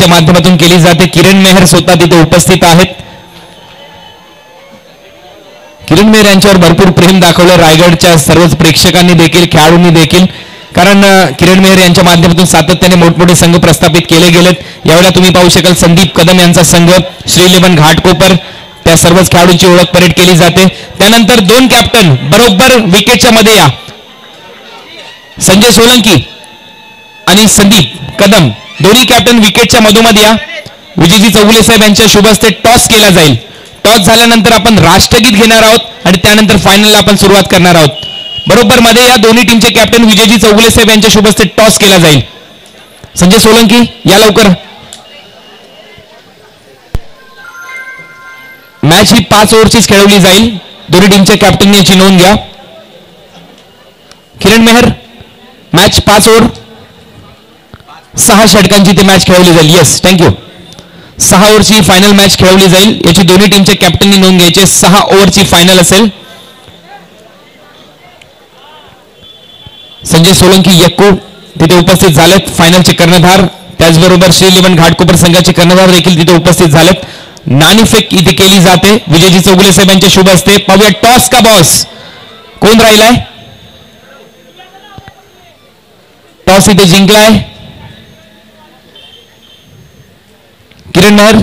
यांच्या माध्यमातून केली जाते. किरण मेहर स्वतः तिथे उपस्थित आहेत. किरण मेहर यांच्यावर भरपूर प्रेम दाखवलं रायगडच्या सर्वच प्रेक्षकांनी देखील, खेळाडूंनी देखील, कारण किरण मेहर यांच्या माध्यमातून सातत्याने मोठमोठे संघ प्रस्थापित केले गेलेत. यावेळेला तुम्ही पाहू शकाल संदीप कदम यांचा संघ, श्री11 घाटकोपर, त्या सर्वच खेळाडूंची ओळख परेड केली जाते. त्यानंतर दोन कॅप्टन बरोबर विकेटच्या मध्ये या, संजय सोलंकी आणि संदीप कदम, दोन्ही कॅप्टन विकेटच्या मधोमध या. विजयजी चौगुले साहेब यांच्या शुभ हस्ते टॉस केला जाईल. टॉस झाल्यानंतर आपण राष्ट्रगीत घेणार आहोत आणि त्यानंतर फायनलला आपण सुरुवात करणार आहोत. बरोबर मध्ये या दोन्ही टीमचे कॅप्टन विजयजी चौगुले साहेब यांच्या शुभ हस्ते टॉस केला जाईल. संजय सोलंकी या लवकर. मॅच ही 5 ओव्हरचीच खेळवली जाईल. दोन्ही टीमच्या कॅप्टननी याची नोंद घ्या. किरण मेहर, मॅच 5 ओव्हर 6 षटकांची ती मॅच खेळवली जाईल. Yes, thank you. 6 ओव्हरची फायनल मॅच खेळवली जाईल. याची दोन्ही टीमच्या कॅप्टननी नोंद घ्यायची. 6 ओव्हरची फायनल असेल. संजय सोलंकी यक्कू तिथे उपस्थित झालेत, फायनलचे कर्णधार. त्याचबरोबर श्री11 घाटकोपर संघाचे कर्णधार देखील तिथे उपस्थित झालेत. नाणेफेक इथे केली जाते विजयजी चौगुले साहेब यांच्या शुभ हस्ते. पाहूया टॉस का बॉस कोण राहिलाय. टॉस इथे जिंकलाय किरण मेहर.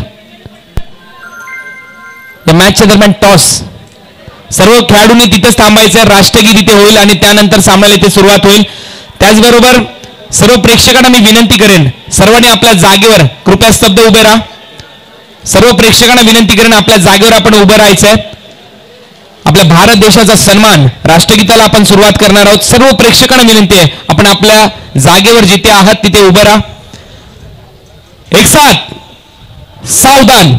या मॅचच्या दरम्यान टॉस सर्व खेळाडूंनी तिथेच थांबायचं. राष्ट्रगीत इथे होईल आणि त्यानंतर सामन्याला इथे सुरुवात होईल. त्याचबरोबर सर्व प्रेक्षकांना मी विनंती करेन, सर्वांनी आपल्या जागेवर कृपया स्तब्ध उभे राहा. सर्व प्रेक्षकांना विनंती करेन आपल्या जागेवर आपण उभं राहायचंय. आपल्या भारत देशाचा सन्मान, राष्ट्रगीताला आपण सुरुवात करणार आहोत. सर्व प्रेक्षकांना विनंती आहे आपण आपल्या जागेवर जिथे आहात तिथे उभं राहा. एक साथ सावधान,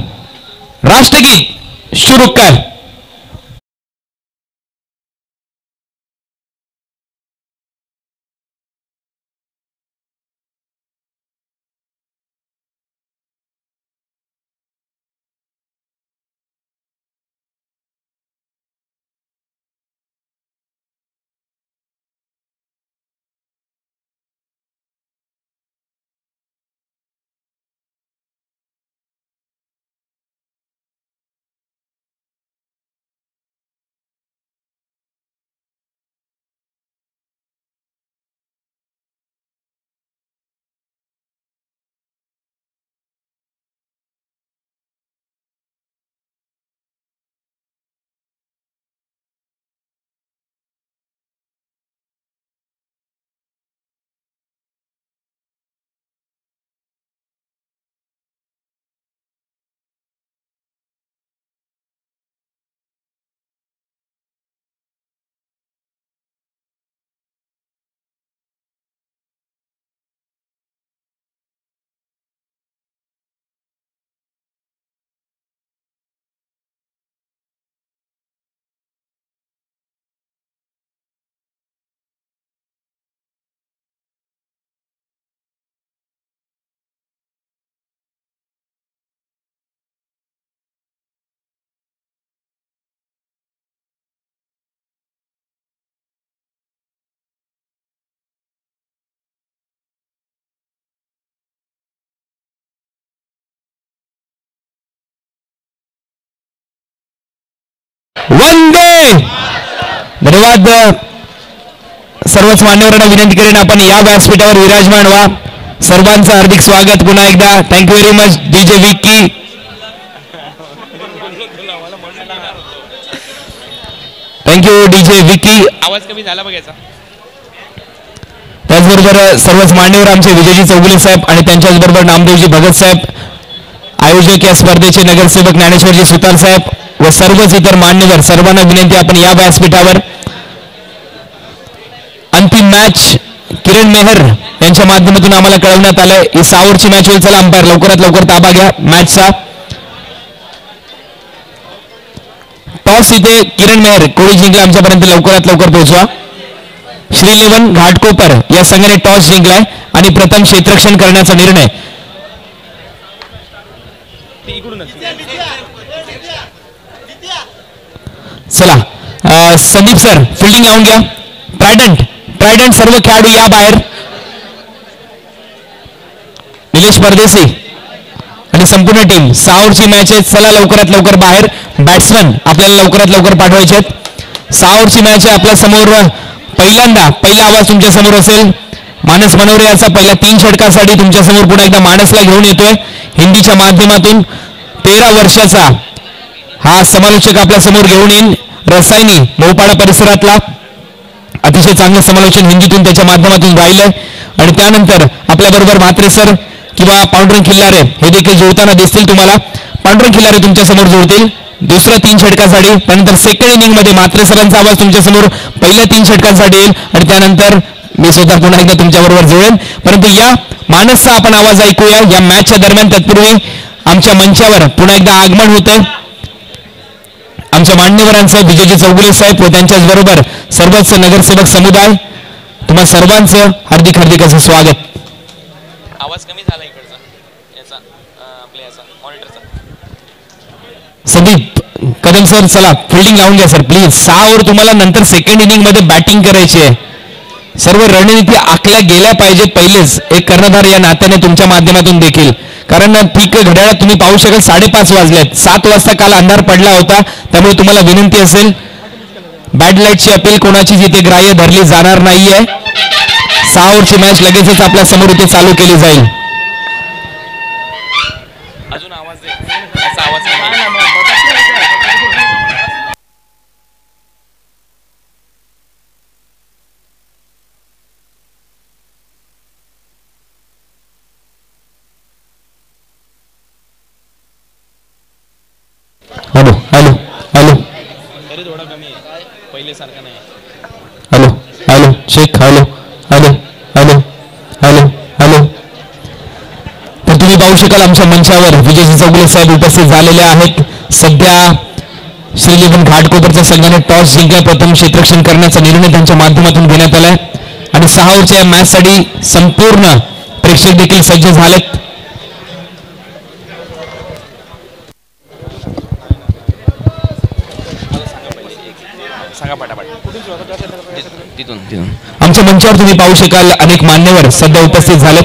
राष्ट्रगीत शुरू कर. वंदे. धन्यवाद. सर्वच मान्यवरांना विनंती करेन आपण या व्यासपीठावर विराजमान व्हा. सर्वांचं हार्दिक स्वागत पुन्हा एकदा. Thank you very much DJ Vicky. Thank you DJ Vicky. आवाज कमी झाला बघायचा. त्याचबरोबर सर्वच मान्यवर आमचे विजयजी चौगुले साहेब आणि त्यांच्याचबरोबर नामदेवजी भगत साहेब, आयोजक या स्पर्धेचे नगरसेवक ज्ञानेश्वरजी सुतार साहेब व सर्वच इतर मान्यवर, सर्वांना विनंती आपण या व्यासपीठावर. अंतिम मॅच किरण मेहर यांच्या माध्यमातून आम्हाला कळवण्यात आलंय ही 6 ओव्हरची मॅच होईल. चला अंपायर लवकरात लवकर ताबा घ्या मॅचचा. टॉस इथे किरण मेहर कोळी जिंकला, आमच्यापर्यंत लवकरात लवकर पोहोचवा. श्री11 घाटकोपर या संघाने टॉस जिंकलाय आणि प्रथम क्षेत्ररक्षण करण्याचा निर्णय. चला संदीप सर फिल्डिंग लावून घ्या. ट्रायडंट सर्व खेळाडू या बाहेर. निलेश परदेशी आणि संपूर्ण टीम 6 ओव्हरची मॅच आहे. चला लवकरात लवकर बाहेर बॅट्समन आपल्याला लवकरात लवकर पाठवायचे आहेत. 6 ओव्हरची मॅच आहे. आपल्या समोर पहिला आवाज तुमच्या समोर असेल मानस मनोरे याचा. पहिल्या 3 षटकासाठी तुमच्या समोर पुन्हा एकदा मानसला घेऊन येतोय हिंदीच्या माध्यमातून. 13 वर्षाचा हा समालोचक आपल्या समोर घेऊन येईल. रसायनी मोपाडा परिसरातला अतिशय चांगलं समालोचन हिंदीतून त्याच्या माध्यमातून राहिलंय. आणि त्यानंतर आपल्याबरोबर म्हात्रे सर किंवा पांडुरंग खिल्लारे हे देखील जुळताना दिसतील तुम्हाला. पांडुरंग खिल्लारे तुमच्या समोर जुळतील दुसऱ्या 3 षटकासाठी. त्यानंतर सेकंड इनिंग मध्ये म्हात्रे सरांचा आवाज तुमच्या समोर पहिल्या 3 षटकांसाठी येईल आणि त्यानंतर मी स्वतः पुन्हा एकदा तुमच्याबरोबर जुळेन. परंतु या मानसचा आपण आवाज ऐकूया या मॅचच्या दरम्यान. तत्पूर्वी आमच्या मंचावर पुन्हा एकदा आगमन होतंय आमच्या मान्यवरांचं. विजयजी चौगुले साहेब व त्यांच्याच बरोबर सर्वच नगरसेवक समुदाय. तुम्हा सर्वांचं हार्दिक हार्दिक असं स्वागत. आवाज कमी झाला इकडचा याचा आपल्या याचा मॉनिटरचा. संदीप कदम सर चला फिल्डिंग लावून घ्या सर प्लीज. 6 ओव्हर तुम्हाला नंतर सेकंड इनिंग मध्ये बॅटिंग करायची आहे. सर्व रणनीती आखल्या गेल्या पाहिजेत पहिलेच एक कर्णधार या नात्याने तुमच्या माध्यमातून देखील. कारण ठीक घड्याळात तुम्ही पाहू शकाल 5:30 वाजलेत. 7 वाजता काल अंधार पडला होता. त्यामुळे तुम्हाला विनंती असेल बॅड लाईटची अपील कोणाची जिथे ग्राह्य धरली जाणार नाहीये. 6 ओव्हरची मॅच लगेचच आपल्या समोर इथे चालू केली जाईल. अजून आवाज दे याचा आवाज हॅलो हॅलो हॅलो तरी थोडा कमी आहे पहिले सारखा नाही. Hello hello check hello hello hello hello hello. तर तुम्ही पाहू शकाल आमच्या मंचावर विजयजी चौगुले साहेब उपस्थित झालेले आहेत. सध्या श्रीलेखन घाटकोपरच्या संघाने टॉस जिंकल्या प्रथम क्षेत्ररक्षण करण्याचा निर्णय त्यांच्या माध्यमातून घेण्यात आलाय आणि 6 ओव्हरच्या या मॅचसाठी संपूर्ण प्रेक्षक देखील सज्ज झालेत. आमच्या मंचावर तुम्ही पाहू शकाल अनेक मान्यवर सध्या उपस्थित झालेत.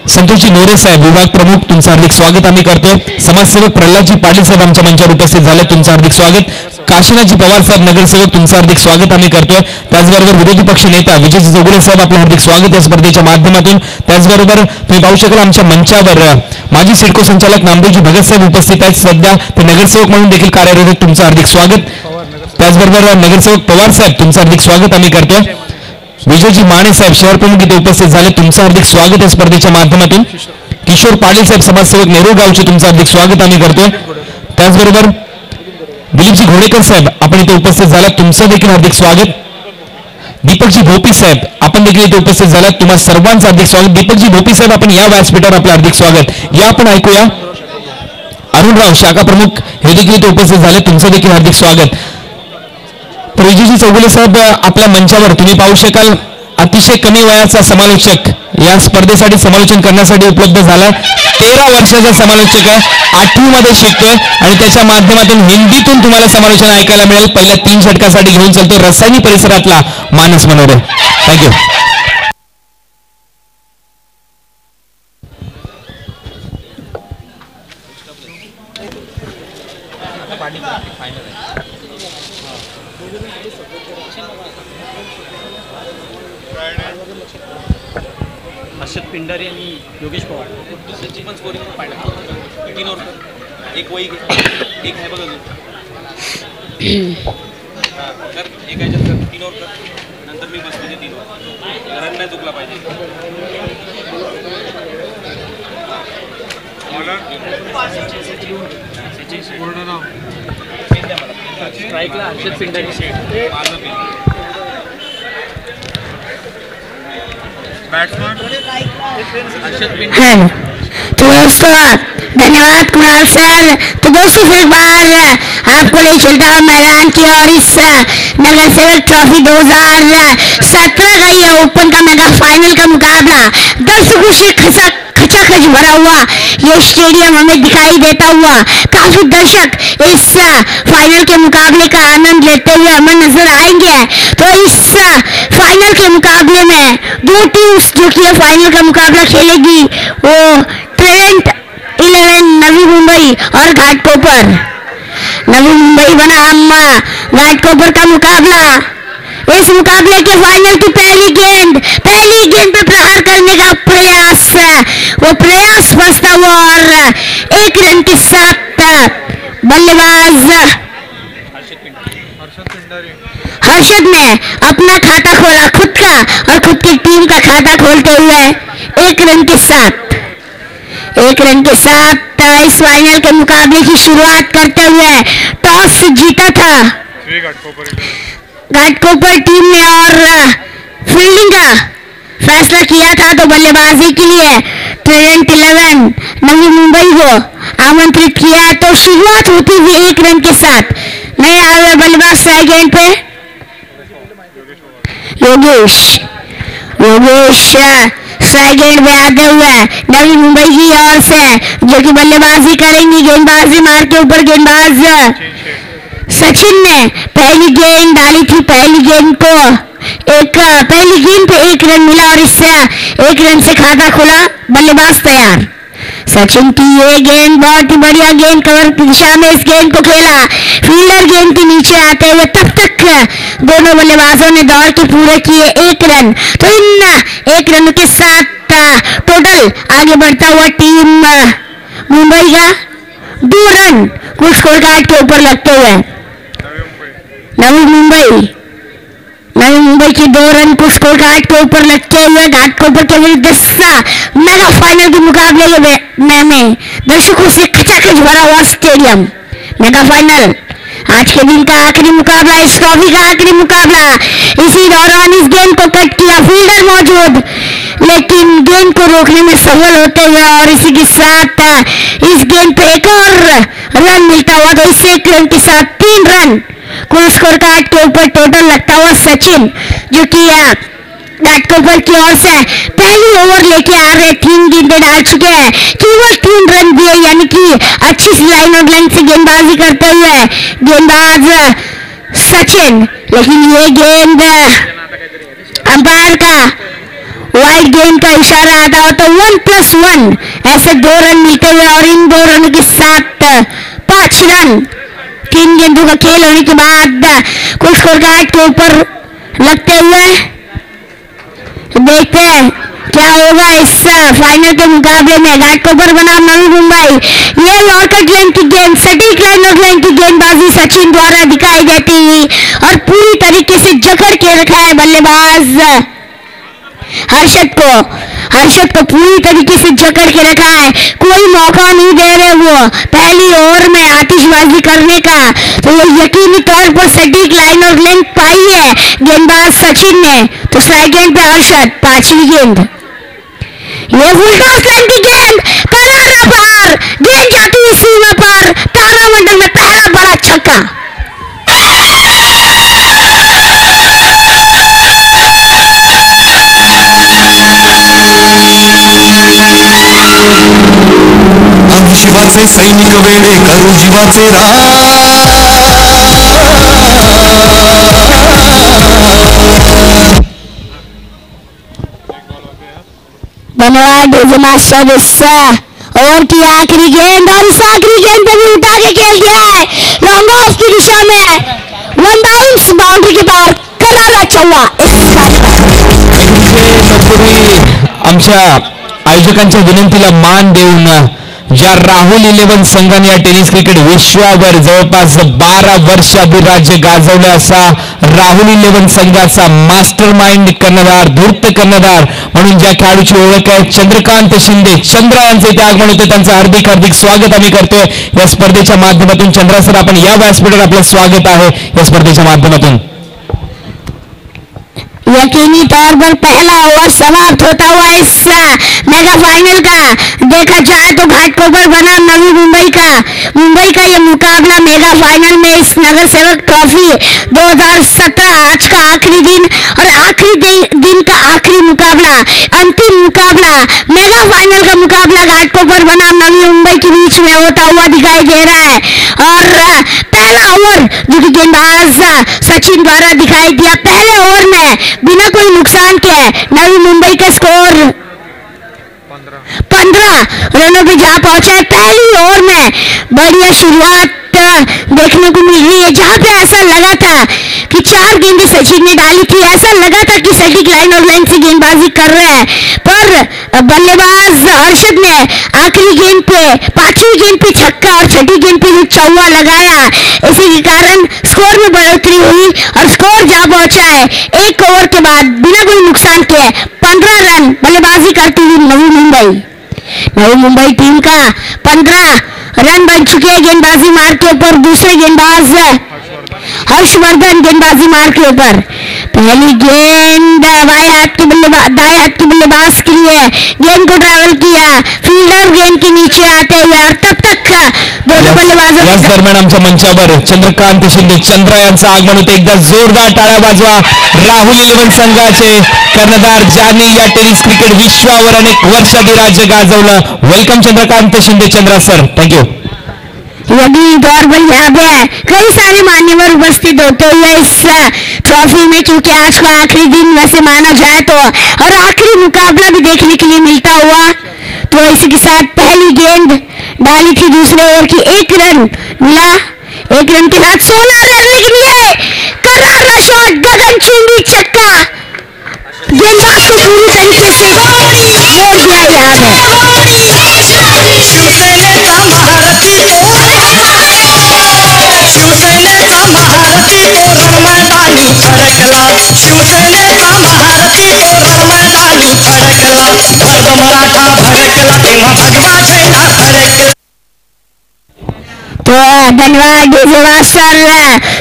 संतोषजी मोरे साहेब विभाग प्रमुख तुमचं हार्दिक स्वागत आम्ही करतोय. समाजसेवक प्रल्हादजी पाटील साहेब आमच्या मंचावर उपस्थित झाले तुमचं हार्दिक स्वागत. काशीनाथजी पवार साहेब नगरसेवक तुमचं हार्दिक स्वागत आम्ही करतोय. त्याचबरोबर विरोधी पक्ष नेता विजयजी चौगुले साहेब आपलं हार्दिक स्वागत या स्पर्धेच्या माध्यमातून. त्याचबरोबर तुम्ही पाहू शकाल आमच्या मंचावर माजी सिडको संचालक नामदेवजी भगत साहेब उपस्थित आहेत. सध्या ते नगरसेवक म्हणून देखील कार्यरत आहेत तुमचं हार्दिक स्वागत. त्याचबरोबर नगरसेवक पवार साहेब तुमचं हार्दिक स्वागत आम्ही करतोय. विजयजी माने साहेब शहर प्रमुख इथे उपस्थित झाले तुमचं हार्दिक स्वागत या स्पर्धेच्या माध्यमातून. किशोर पाटील साहेब समाजसेवक नेहरू गावचे तुमचं हार्दिक स्वागत आम्ही करतोय. त्याचबरोबर दिलीपजी घोडेकर साहेब आपण इथे उपस्थित झालात तुमचं देखील हार्दिक स्वागत. दीपकजी भोपी साहेब आपण देखील इथे उपस्थित झालात तुम्हा सर्वांचं हार्दिक स्वागत. दीपकजी भोपी साहेब आपण या व्यासपीठावर आपलं हार्दिक स्वागत. या आपण ऐकूया अरुणराव शाखा प्रमुख हे देखील इथे उपस्थित झाले तुमचं देखील हार्दिक स्वागत. तर विजयजी चौगुले साहेब आपल्या मंचावर तुम्ही पाहू शकाल अतिशय कमी वयाचा समालोचक या स्पर्धेसाठी समालोचन करण्यासाठी उपलब्ध झालाय. 13 वर्षाचा समालोचक आहे. 8वी मध्ये शिकतोय आणि त्याच्या माध्यमातून हिंदीतून तुम्हाला समालोचन ऐकायला मिळेल. पहिल्या 3 षटकासाठी घेऊन चालतो रसायनी परिसरातला मानस मनोरे. थँक्यू. हर्षद पिंडारी आणि योगेश पवार दुसऱ्याची पण स्कोरिंग फायनल 3 ओव्हर एक वही एक आहे बघ अजून कर एक आहे कर 3 ओव्हर कर नंतर मी बसतो ते 3 ओव्हर रन नाही चुकला पाहिजे. स्ट्राईकला हर्षद पिंडारी शेट माझं पिंड तो दोस्तों धन्यवाद कुणाल सर. तो दोस्तों फिर एक बार आपको ले चलता हूँ मैदान की और इस नगर सेवक ट्रॉफी 2017 का ये ओपन का मेगा फाइनल का मुकाबला दर्शकों से खचाखच भरा हुआ ये स्टेडियम हमें दिखाई देता हुआ काफी दर्शक इस फाइनल के मुकाबले का आनंद लेते हुए हमें नजर आएंगे. तो इस फाइनल के मुकाबले में 2 टीम्स जो कि फाइनल का मुकाबला खेलेगी वो ट्रेंट 11 नवी मुंबई और घाटकोपर। नवी मुंबई बनाम घाटकोपर का मुकाबला। इस मुकाबले के फाइनल की पहली गेंद पे प्रहार करने का प्रयास, वो प्रयास फंसता हुआ और 1 रन के साथ बल्लेबाज हर्षद ने अपना खाता खोला, खुद का और खुद की टीम का खाता खोलते हुए 1 रन के साथ इस फाइनल के मुकाबले की शुरुआत करते हुए टॉस जीता था घाटकोपर टीम ने और फील्डिंग का फैसला किया था। तो बल्लेबाजी के लिए ट्रेंट 11 नवी मुंबई को आमंत्रित किया। तो शुरुआत होती हुई 1 रन के साथ नए आए हुए बल्लेबाज स्ट्राइक एंड पे योगेश स्ट्राइक एंड पे आते हुए नवी मुंबई की ओर से जो कि बल्लेबाजी करेंगी। गेंदबाजी मार के ऊपर गेंदबाज सचिन ने पहली गेंद डाली थी। पहली गेंद पे 1 रन मिला और इससे 1 रन से खाता खोला। बल्लेबाज तैयार। सचिन की ये गेंद बहुत ही बढ़िया गेंद, कवर की दिशा में इस गेंद को खेला। फील्डर गेंद के नीचे आते हुए तब तक दोनों बल्लेबाजों ने दौड़ के पूरे किए 1 रन। तो इन 1 रन के साथ टोटल आगे बढ़ता हुआ टीम मुंबई का 2 रन कुल स्कोर कार्ड के ऊपर लगते हुए नवी मुंबई की 2 रन कुल स्कोर कार्ड के ऊपर लगते हुए घाटकोपर के विरुद्ध मेगा फाइनल के मुकाबले में दर्शकों से खचाखच भरा हुआ स्टेडियम। मेगा फाइनल आज के दिन का आखिरी मुकाबला, इस ट्रॉफी का आखिरी मुकाबला। इसी दौरान इस गेंद को कट किया, फील्डर मौजूद, लेकिन गेंद को रोकने में सफल होते हुए और इसी के साथ इस गेंद पे 1 और रन मिलता हुआ। तो इस 1 रन के साथ 3 रन कुल स्कोर कार्ड के ऊपर टोटल लगता हुआ सचिन, जो कि घाटकोपर की ओर से पहली ओवर लेके आ रहे 3 गेंदें डाल चुके हैं, केवल 3 रन दिए, यानी कि अच्छी सी लाइन और लेंथ से गेंदबाजी करते हुए गेंदबाज सचिन। लेकिन ये गेंद अंपायर का वाइड गेंद का इशारा आता हो तो 1+1 ऐसे 2 रन मिलते हुए और इन 2 रनों के साथ 5 रन 3 गेंदों का खेल होने के बाद कुल स्कोर कार्ड के ऊपर लगते हुए। देखते हैं क्या होगा इस फाइनल के मुकाबले में। घाटकोपर बनाम नवी मुंबई। ये यॉर्कर लाइन की गेंद, सटीक लाइन और लाइन की गेंदबाजी सचिन द्वारा दिखाई देती हुई और पूरी तरीके से जकड़ के रखा है बल्लेबाज हर्षद को पूरी तरीके से जकड़ के रखा है, कोई मौका नहीं दे रहे वो पहली ओवर में आतिशबाजी करने का। तो ये यकीनी तौर पर सटीक लाइन और लेंथ पाई है गेंदबाज सचिन ने। तो स्ट्राइक एंड पे हर्षद, 5वीं गेंद, ये फुल टॉस लाइन की गेंद, करारा पार, गेंद जाती हुई सीमा पर, तारामंडल में पहला बड़ा छक्का। शिवाचे सैनिक वेडे करू जीवाचे धन्यवाद ओवर की आखिरी गेंद और इस आखिरी गेंद पे भी उठा के खेल दिया है लॉन्ग ऑफ की दिशा में, 1 बाउंस बाउंड्री के पार, करारा चौवा। आमच्या आयोजकांच्या विनंतीला मान देऊन ज्या राहुल 11 संघाने या टेनिस क्रिकेट विश्वावर जवळपास 12 वर्ष अधिराज्य गाजवले असा राहुल 11 संघाचा मास्टर माइंड कर्णधार, धूर्त कर्णधार म्हणून ज्या खेळाडूची ओळख आहे चंद्रकांत शिंदे, चंद्रा यांचे इथे आगमन होते, त्यांचं हार्दिक स्वागत आम्ही करतोय या स्पर्धेच्या माध्यमातून। चंद्रा सर, आपण या व्यासपीठावर आपलं स्वागत आहे या स्पर्धेच्या माध्यमातून। यकीनी तौर पर पहला ओवर समाप्त होता हुआ इस मेगा फाइनल का देखा जाए तो घाटकोपर बनाम नवी मुंबई का ये मुकाबला मेगा फाइनल में इस नगर सेवक ट्रॉफी 2017 आज का आखिरी दिन और आखिरी दिन का आखिरी मुकाबला, अंतिम मुकाबला, मेगा फाइनल का मुकाबला घाटकोपर बनाम नवी मुंबई के बीच में होता हुआ दिखाई दे रहा है। और पहला ओवर जो कि गेंदबाज सचिन द्वारा दिखाई दिया, पहले ओवर में बिना कोई नुकसान के नवी मुंबई का स्कोर 15 रनों पे जा पहुंचा है। पहली ओवर में बढ़िया शुरुआत देखने को मिल रही है, जहां पे ऐसा लगा था कि 4 गेंदें सचिन ने डाली थी, ऐसा लगा था कि सटीक लाइन और लाइन से गेंदबाजी कर रहे हैं, पर बल्लेबाज हर्षद ने आखिरी गेंद पे 5वीं गेंद पे छक्का और 6ठी गेंद पे चौवा लगाया। इसी के कारण स्कोर में बढ़ोतरी हुई और स्कोर जा पहुंचा है 1 ओवर के बाद बिना कोई नुकसान के 15 रन बल्लेबाजी करती हुई नवी मुंबई टीम का 15 रन बन चुके हैं गेंदबाजी मार के ऊपर। दूसरे गेंदबाज हर्षवर्धन गेंदबाजी मार के ऊपर। पहली गेंद दाएं हाथ के बल्लेबाज के लिए गेंद को ट्रैवल किया, फील्डर गेंद के नीचे आते हुए, और तब तक दोनों बल्लेबाजों याच दरम्यान आमच्या मंचावर चंद्रकांत शिंदे चंद्रा यांचं आगमन होते। एकदा जोरदार टाळ्या वाजवा राहुल 11 संघाचे कर्णधार ज्यांनी या टेनिस क्रिकेट विश्वावर अनेक वर्षाधिराज्य गाजवलं। Welcome Chandrakant Shinde Chandra sir, thank you. यदि दौर पर यहाँ पे कई सारे मान्यवर उपस्थित होते हुए इस ट्रॉफी में, क्योंकि आज का आखिरी दिन वैसे माना जाए तो, और आखिरी मुकाबला भी देखने के लिए मिलता हुआ, तो इसी के साथ पहली गेंद डाली थी दूसरे ओवर की, 1 रन मिला। 1 रन के साथ 16 रन के लिए करारा शॉट, गगनचुंबी छक्का, गेंदबाज को पूरी तरीके से छोड़ दिया यहाँ पे। शिवसेनेचा महारथी तो रणमैदानी फडकला, शिवसेनेचा महारथी तो रणमैदानी फडकला, वर्ग मराठा भडकला तेव्हा भगवा झेंडा फडकला। तो धन्यवाद डीजे मास्टर,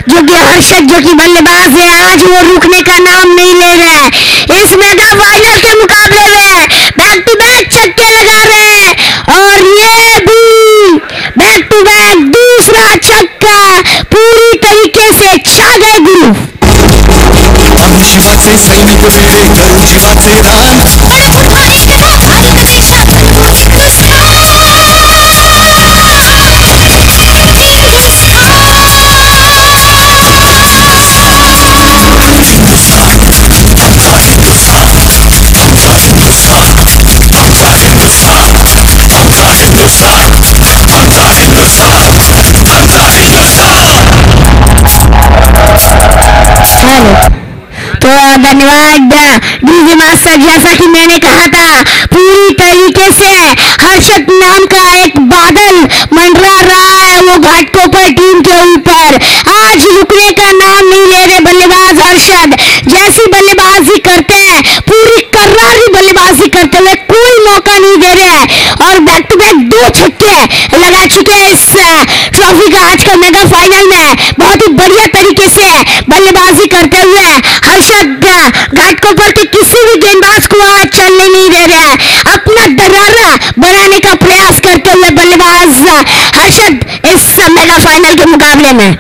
जो कि हर्षद जो कि बल्लेबाज है, आज वो रुकने का नाम नहीं ले रहे हैं। इस मेगा फाइनल के मुकाबले में बैक टू बैक छक्के लगा रहे हैं, और ये भी बैक टू बैक दूसरा छक्का, पूरी तरीके से छा गए गुरु। आम्ही शिवाचे सैनिक वेडे करू जीवाचे दान, तो धन्यवाद डीजे मास्टर, जैसा कि मैंने कहा था, पूरी तरीके से हर्षद नाम का एक बादल मंडरा रहा है वो घाटकोपर टीम के ऊपर। आज रुकने का नाम नहीं ले रहे बल्लेबाज हर्षद, जैसी बल्लेबाजी करते हैं पूरी करारी बल्लेबाजी करते हुए कोई मौका नहीं दे रहे हैं, और बैक टू बैक 2 छक्के लगा चुके हैं इस ट्रॉफी का आज का मेगा फाइनल में। बहुत ही बढ़िया तरीके से बल्लेबाजी करते हुए हर्षद घाटकोपर के किसी भी गेंदबाज को आज चलने नहीं दे रहे हैं, अपना दरारा बनाने का प्रयास करते हुए बल्लेबाज हर्षद इस मेगा फाइनल के मुकाबले में।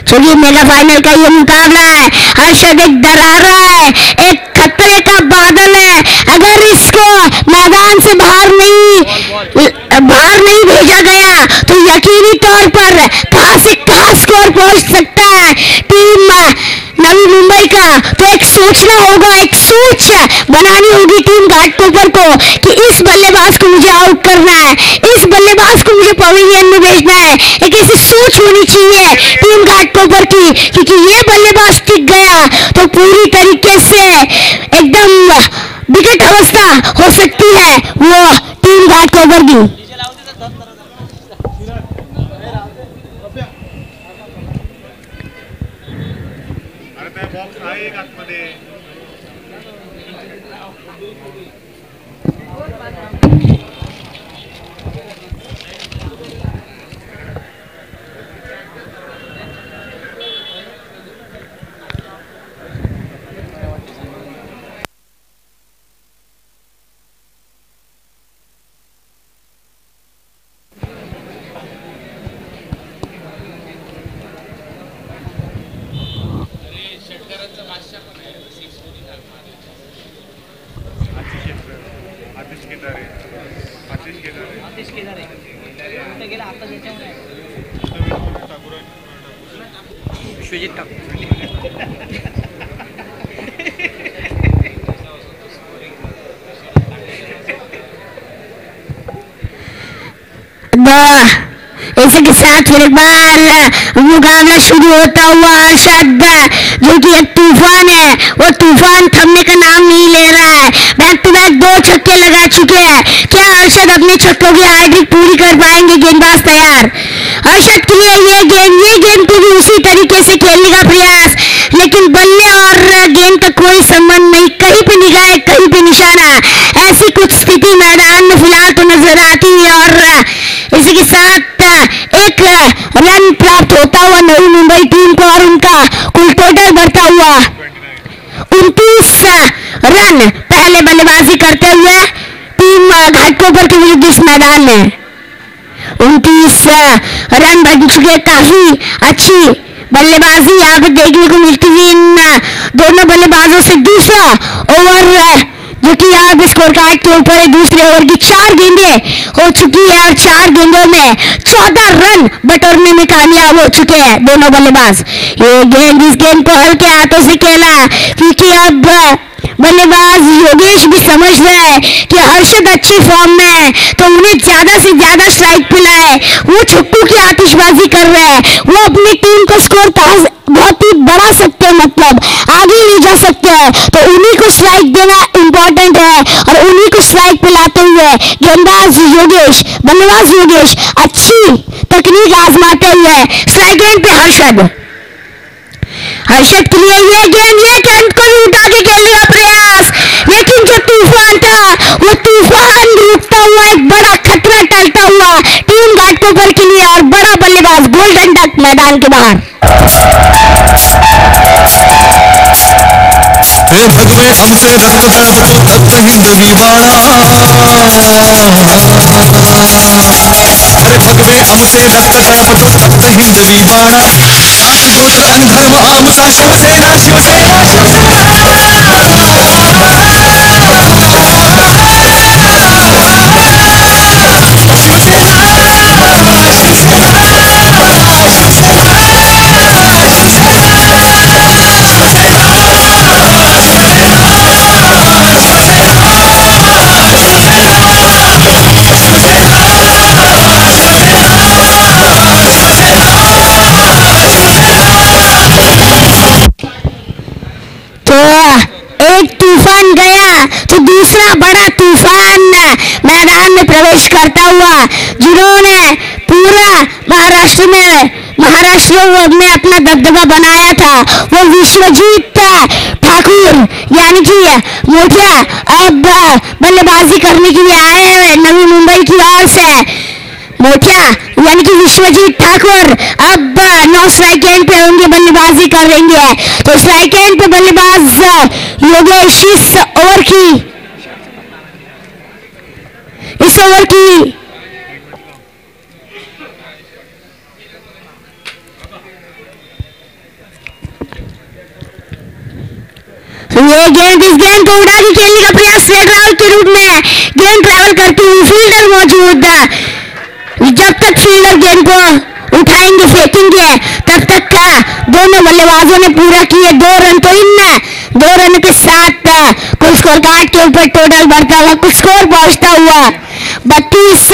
चलिए, मेगा फाइनल का ये मुकाबला है, हर्षद एक दरारा है, एक खतरे का बादल है। अगर इसको मैदान से बाहर नहीं भेजा गया तो यकीनी तौर पर कहां से कहां स्कोर पहुंच सकता है टीम नवी मुंबई का। तो एक सोचना होगा, एक सोच बनानी होगी टीम घाटकोपर को कि इस बल्लेबाज को मुझे आउट करना है, इस बल्लेबाज को मुझे पवेलियन में भेजना है। एक ऐसी सोच होनी चाहिए टीम घाटकोपर की, क्योंकि ये बल्लेबाज टिक गया तो पूरी तरीके से एकदम विकट अवस्था हो सकती है वो टीम घाटकोपर की। विश्वजित ठाकूर इसी के साथ फिर एक बार मुकाबला शुरू होता हुआ अरशद, जो कि एक तूफान है, वो तूफान थमने का नाम नहीं ले रहा है। बैक टू बैक 2 छक्के लगा चुके हैं। क्या अरशद अपने छक्कों की हार्ट्रिक पूरी कर पाएंगे? गेंदबाज तैयार। अरशद के लिए ये गेंद को भी उसी तरीके से खेलने का प्रयास, लेकिन बल्ले और गेंद का कोई संबंध नहीं, कहीं पे निगाह कहीं पे निशाना। ऐसी कुछ स्थिति मैदान में फिलहाल तो नजर आती है और इसी के साथ एक रन प्राप्त होता हुआ नवी मुंबई टीम को और उनका कुल टोटल बढ़ता हुआ 29 रन पहले बल्लेबाजी करते हुए टीम घाटकोपर के विरुद्ध इस मैदान में 29 रन बन चुके। काफी अच्छी बल्लेबाजी यहाँ पर देखने को मिलती हुई इन दोनों बल्लेबाजों से। दूसरा ओवर जो कि यहाँ पे स्कोर कार्ड के ऊपर है, दूसरे ओवर की 4 गेंदें हो चुकी है और 4 गेंदों में 14 रन बटोरने में कामयाब हो चुके हैं दोनों बल्लेबाज। ये गेंद इस गेंद को हल्के हाथों से खेला, क्योंकि अब बल्लेबाज योगेश भी समझ रहे हैं कि हर्षद अच्छी फॉर्म में है, तो उन्हें ज्यादा से ज्यादा स्ट्राइक मिलाए। वो छक्कों की आतिशबाजी कर रहे हैं, वो अपनी टीम का स्कोर बहुत ही बढ़ा सकते हैं, मतलब आगे ले जा सकते हैं, तो उन्हीं को स्ट्राइक देना इंपॉर्टेंट है और उन्हीं को स्ट्राइक पिलाते हुए गेंदबाज योगेश, बल्लेबाज योगेश अच्छी तकनीक आजमाते हुए स्ट्राइक रेंज पे हर्षद के लिए ये गेंद को भी उठा के खेलने का प्रयास, लेकिन जो तूफान था वो तूफान रुकता हुआ एक बड़ा खतरा टलता हुआ टीम घाटकोपर के लिए और बड़ा बल्लेबाज गोल्डन डक मैदान के बाहर। हे भगवे हमसे रक्त दर्द को तप्त हिंद दीवाना, अरे भगवे हमसे रक्त दर्द को तप्त हिंद दीवाना, जात गोत्र अनधर्म आमसा शिवसेना शिवसेना एक तूफान गया तो दूसरा बड़ा तूफान मैदान में प्रवेश करता हुआ, जिन्होंने पूरा महाराष्ट्र में अपना दबदबा बनाया था, वो विश्वजीत ठाकुर यानी कि मोठिया अब बल्लेबाजी करने के लिए आए हैं नवी मुंबई की ओर से। मोठिया यानी कि विश्वजीत ठाकुर अब 9 स्ट्राइक एंड पे होंगे, बल्लेबाजी करेंगे। तो स्ट्राइक एंड पे बल्लेबाज योगेश इस ओवर की ये गेंद इस गेंद को उड़ा के खेलने का प्रयास स्ट्रेट राउल के रूप में गेंद ट्रैवल करती हुई फील्डर मौजूद। जब तक फील्डर गेंद को उठाएंगे फेंकेंगे तब तक का दोनों बल्लेबाजों ने पूरा किए 2 रन। तो इन 2 रन के साथ कुल स्कोर कार्ड के ऊपर टोटल बढ़ता हुआ कुल स्कोर पहुंचता हुआ 32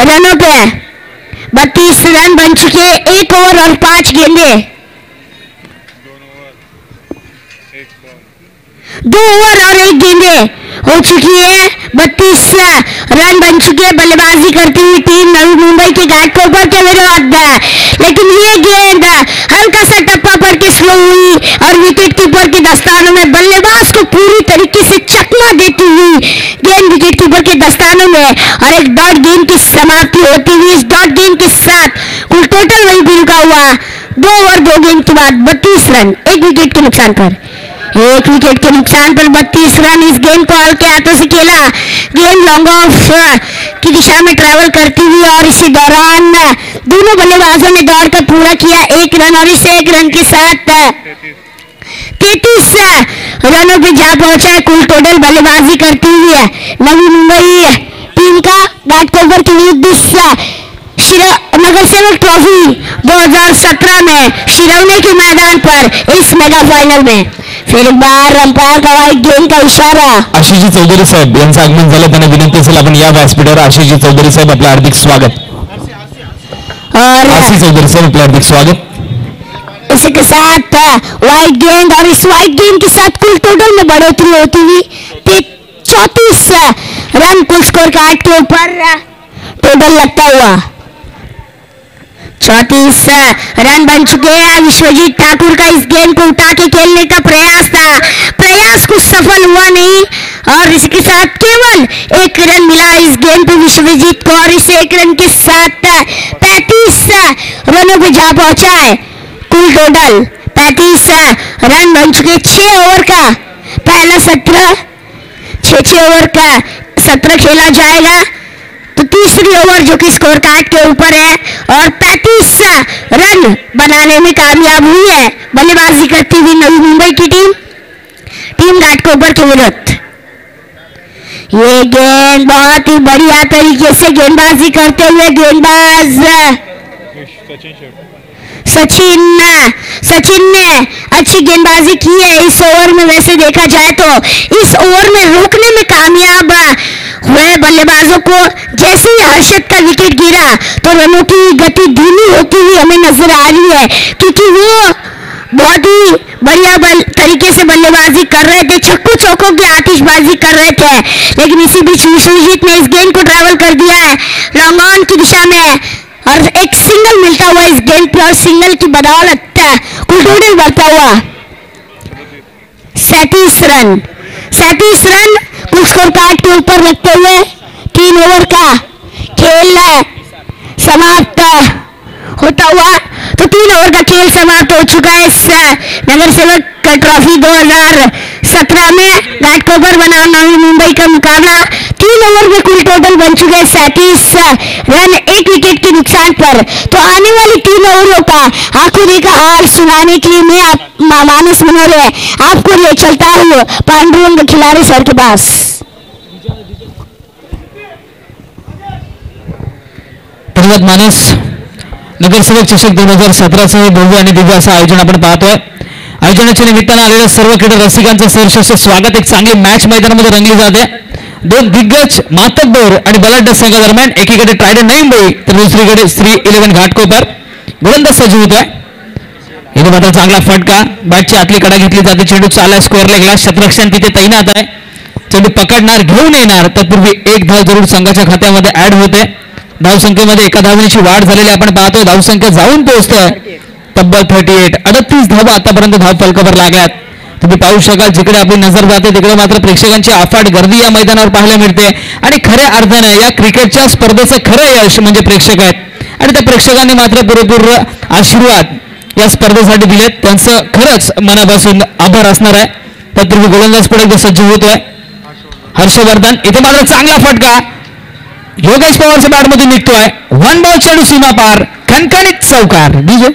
रनों पे 32 रन बन चुके। 1 ओवर और 5 गेंदे, 2 ओवर और 1 गेंदे हो चुकी है। 32 रन बन चुके बल्लेबाजी करती हुई टीम नवी मुंबई के घाटकोपर के विरुद्ध, लेकिन ये गेंद हल्का सा टप्पा पड़ के स्लो हुई और विकेट कीपर के दस्तानों में बल्लेबाज को पूरी तरीके से चकमा देती हुई गेंद विकेट कीपर के दस्तानों में और एक डॉट गेंद की समाप्ति होती हुई इस डॉट गेंद के साथ कुल टोटल वही भी रुका हुआ 2 ओवर 2 गेंद के बाद 32 रन 1 विकेट के नुकसान पर। 1 विकेट के नुकसान पर 32 रन। इस गेंद को हल्के हाथों से खेला, गेंद लॉन्ग ऑफ की दिशा में ट्रैवल करती हुई और इसी दौरान दोनों बल्लेबाजों ने दौड़कर पूरा किया 1 रन और इस 1 रन के साथ 33 रनों पे जा पहुंचा है कुल टोटल बल्लेबाजी करती हुई नवी मुंबई टीम का घाटकोपर के विरुद्ध नगर सेवक ट्रॉफी 2017 में शिरवने के मैदान पर इस मेगा फाइनल में। फिर एक बार अंपायर का वाईट गेंद का इशारा। आशिषजी चौधरी साहेब यांचं आगमन झालं, त्यांना विनंती असेल आपण या व्यासपीठावर। आशिषजी चौधरी साहेब आपलं हार्दिक स्वागत। और आशीष चौधरी सर प्लेयर स्वागत। इसी के साथ वाइट गेंद और इस वाइट गेंद के साथ कुल टोटल में बढ़ोतरी होती हुई 34 रन कुल स्कोर कार्ड के ऊपर टोटल लगता हुआ 34 रन बन चुके हैं। विश्वजीत ठाकुर का इस गेंद को उठा के खेलने का प्रयास था, प्रयास कुछ सफल हुआ नहीं और इसके साथ केवल 1 रन मिला इस गेंद पे विश्वजीत को और इस 1 रन के साथ 35 रनों पे जा पहुंचा है। कुल टोटल 35 रन बन चुके। 6 ओवर का पहला सत्र 6 ओवर का सत्र खेला जाएगा तो तीसरी ओवर जो कि स्कोर कार्ड के ऊपर है और 35 रन बनाने में कामयाब हुई है बल्लेबाजी करती हुई नवी मुंबई की टीम घाटकोपर के विरुद्ध। ये गेंद बहुत ही बढ़िया तरीके से गेंदबाजी करते हुए गेंदबाज सचिन ने अच्छी गेंदबाजी की है इस ओवर में। वैसे देखा जाए तो इस ओवर में रोकने में कामयाब हुए बल्लेबाजों को। जैसे ही हर्षद का विकेट गिरा तो रनों की गति धीमी होती हुई हमें नजर आ रही है क्योंकि वो बहुत ही बढ़िया तरीके से बल्लेबाजी कर रहे थे, छक्कों चौकों की आतिशबाजी कर रहे थे, लेकिन इसी बीच विश्वजीत ने इस गेंद को ट्रेवल कर दिया है लॉन्ग ऑन की दिशा में और एक सिंगल मिलता हुआ इस गेंद पे और सिंगल की बदौलत कुल टोटल बढ़ता हुआ 37 रन कुल स्कोर कार्ड के ऊपर रखते हुए 3 ओवर का खेल समाप्त होता हुआ तो 3 ओवर का खेल समाप्त हो चुका है इस नगर सेवक ट्रॉफी 2017 में घाटकोपर बनाम नवी मुंबई का मुकाबला। 3 ओवर में कुल टोटल बन चुके हैं 37 रन 1 विकेट के नुकसान पर। तो आने वाली 3 ओवरों का आखिरी का हाल सुनाने के लिए मैं मानस मनोरे आपको ले चलता हूँ पांडुरंग खिलाड़ी सर के पास। धन्यवाद मानस। नगरसेवक चषक 2017 हे भव्य आणि दिव्य असं आयोजन आपण पाहतोय। आयोजनाच्या निमित्तानं आलेल्या सर्व क्रीडा रसिकांचं सहर्ष स्वागत। एक चांगली मॅच मैदानामध्ये रंगली जाते। 2 दिग्गज मातब्बर आणि बलाढ्य संघादरम्यान एकीकडे ट्रायडंट नवी मुंबई तर दुसरीकडे श्री 11 घाटकोपर गोलंदाज सज्ज होतोय। इथे मात्र चांगला फटका, बॅटची आतली कडा घेतली जाते, चेंडू चालला स्क्वेअर लेगला, क्षेत्ररक्षण तिथे तैनात आहे, चेंडू पकडणार घेऊन येणार तत्पूर्वी 1 धाव जरूर संघाच्या खात्यामध्ये ऍड होते। धावसंख्येमध्ये 1 धावेची वाढ झालेली आपण पाहतोय। धावसंख्या जाऊन पोहोचतोय तब्बल 38। 38 धावा आतापर्यंत धाव फलकावर लागल्यात। तुम्ही पाहू शकाल जिकडे आपली नजर जाते तिकडे मात्र प्रेक्षकांची अफाट गर्दी या मैदानावर पाहायला मिळते आणि खऱ्या अर्थाने या क्रिकेटच्या स्पर्धेचं खरं यश म्हणजे प्रेक्षक आहेत आणि त्या प्रेक्षकांनी मात्र पुरेपूर आशीर्वाद या स्पर्धेसाठी दिलेत। त्यांचं खरंच मनापासून आभार असणार आहे। तत्पूर्वी गोलंदाज पुढे सज्ज होतोय हर्षवर्धन। इथे मात्र चांगला फटका योगेश पवारच्या बॅटमधून निघतोय। 1 बॉल चेंडू सीमा पार, खणखणीत चौकार। डीजे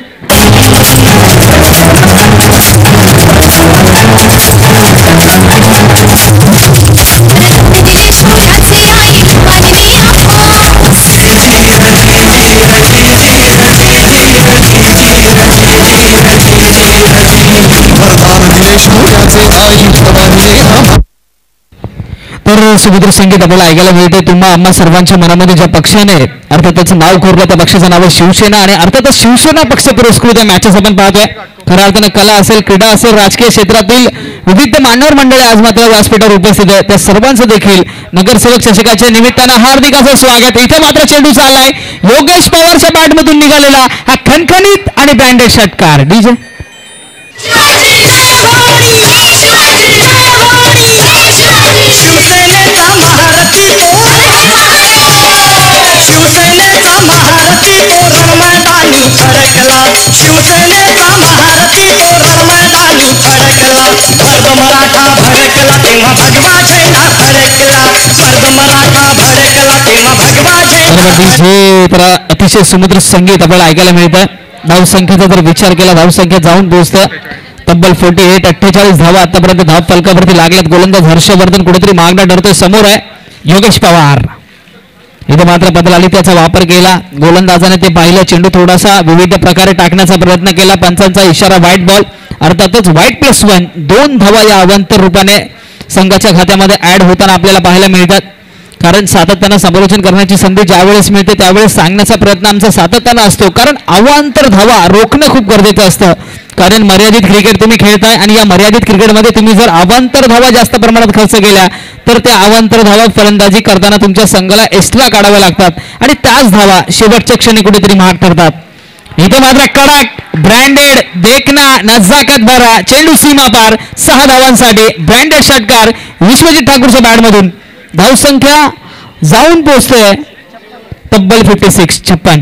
तर सुभद्र संगीत आपल्याला ऐकायला मिळते। तुम्हा आम्हा सर्वांच्या मनामध्ये ज्या पक्षाने अर्थात त्याचं नाव कोरलं त्या पक्षाचं नाव आहे शिवसेना आणि अर्थातच शिवसेना पक्ष पुरस्कृत मॅचेस आपण पाहतोय। खऱ्या अर्थानं कला असेल, क्रीडा असेल, राजकीय क्षेत्रातील विविध मान्यवर मंडळी आज मात्र व्यासपीठावर उपस्थित आहेत। त्या सर्वांचं देखील नगरसेवक चषकाच्या निमित्तानं हार्दिक असं स्वागत। इथे मात्र चेंडू चाललाय योगेश पवारच्या बॅटमधून निघालेला हा खणखणीत आणि ब्रँडेड षटकार। डीजे अतिशय सुमधुर संगीत आपल्याला ऐकायला मिळतं। धावसंख्येचा जर विचार केला धावसंख्या जाऊन पोहोचतं तब्बल 48। 48 धावा आतापर्यंत धाव फलकावरती लागल्यात। गोलंदाज हर्षवर्धन कुठेतरी मागणं डरतोय, समोर आहे योगेश पवार। इथे मात्र बदल आली त्याचा वापर केला गोलंदाजाने, ते पाहिलं चेंडू थोडासा विविध प्रकारे टाकण्याचा प्रयत्न केला। पंचांचा इशारा व्हाईट बॉल, अर्थातच व्हाईट +1। 2 धावा या अवांतर रूपाने संघाच्या खात्यामध्ये ऍड होताना आपल्याला पाहायला मिळतात। कारण सातत्यानं समालोचन करण्याची संधी ज्यावेळेस मिळते त्यावेळेस सांगण्याचा प्रयत्न आमचा सातत्यानं असतो, कारण अवांतर धावा रोखणं खूप गरजेचं असतं. कारण मर्यादित क्रिकेट तुम्ही खेळताय आणि या मर्यादित क्रिकेटमध्ये तुम्ही जर अवांतर धावा जास्त प्रमाणात खर्च केल्या तर त्या अवांतर धावा फलंदाजी करताना तुमच्या संघाला एक्स्ट्रा काढाव्या लागतात आणि त्याच धावा शेवटच्या क्षणी कुठेतरी महाग ठरतात. इथे मात्र कडक ब्रँडेड देखना नजाकत भरा चेंडू सीमा पार 6 धावांसाठी ब्रँडेड षटकार विश्वजित ठाकूरच्या बॅटमधून. धावसंख्या जाऊन पोहोचतोय तब्बल 56.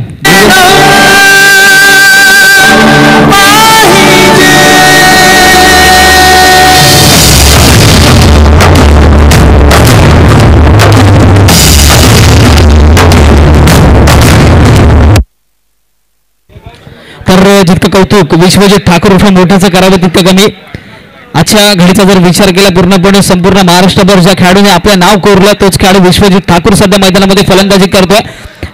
तर जितकं कौतुक विश्वजित ठाकूर उर्फ मोठ्याचं करावं तितकं कमी. आजच्या घडीचा जर विचार केला पूर्णपणे संपूर्ण महाराष्ट्रभर ज्या खेळाडूने आपलं नाव कोरलं तोच खेळाडू विश्वजित ठाकूर सध्या मैदानामध्ये फलंदाजी करतोय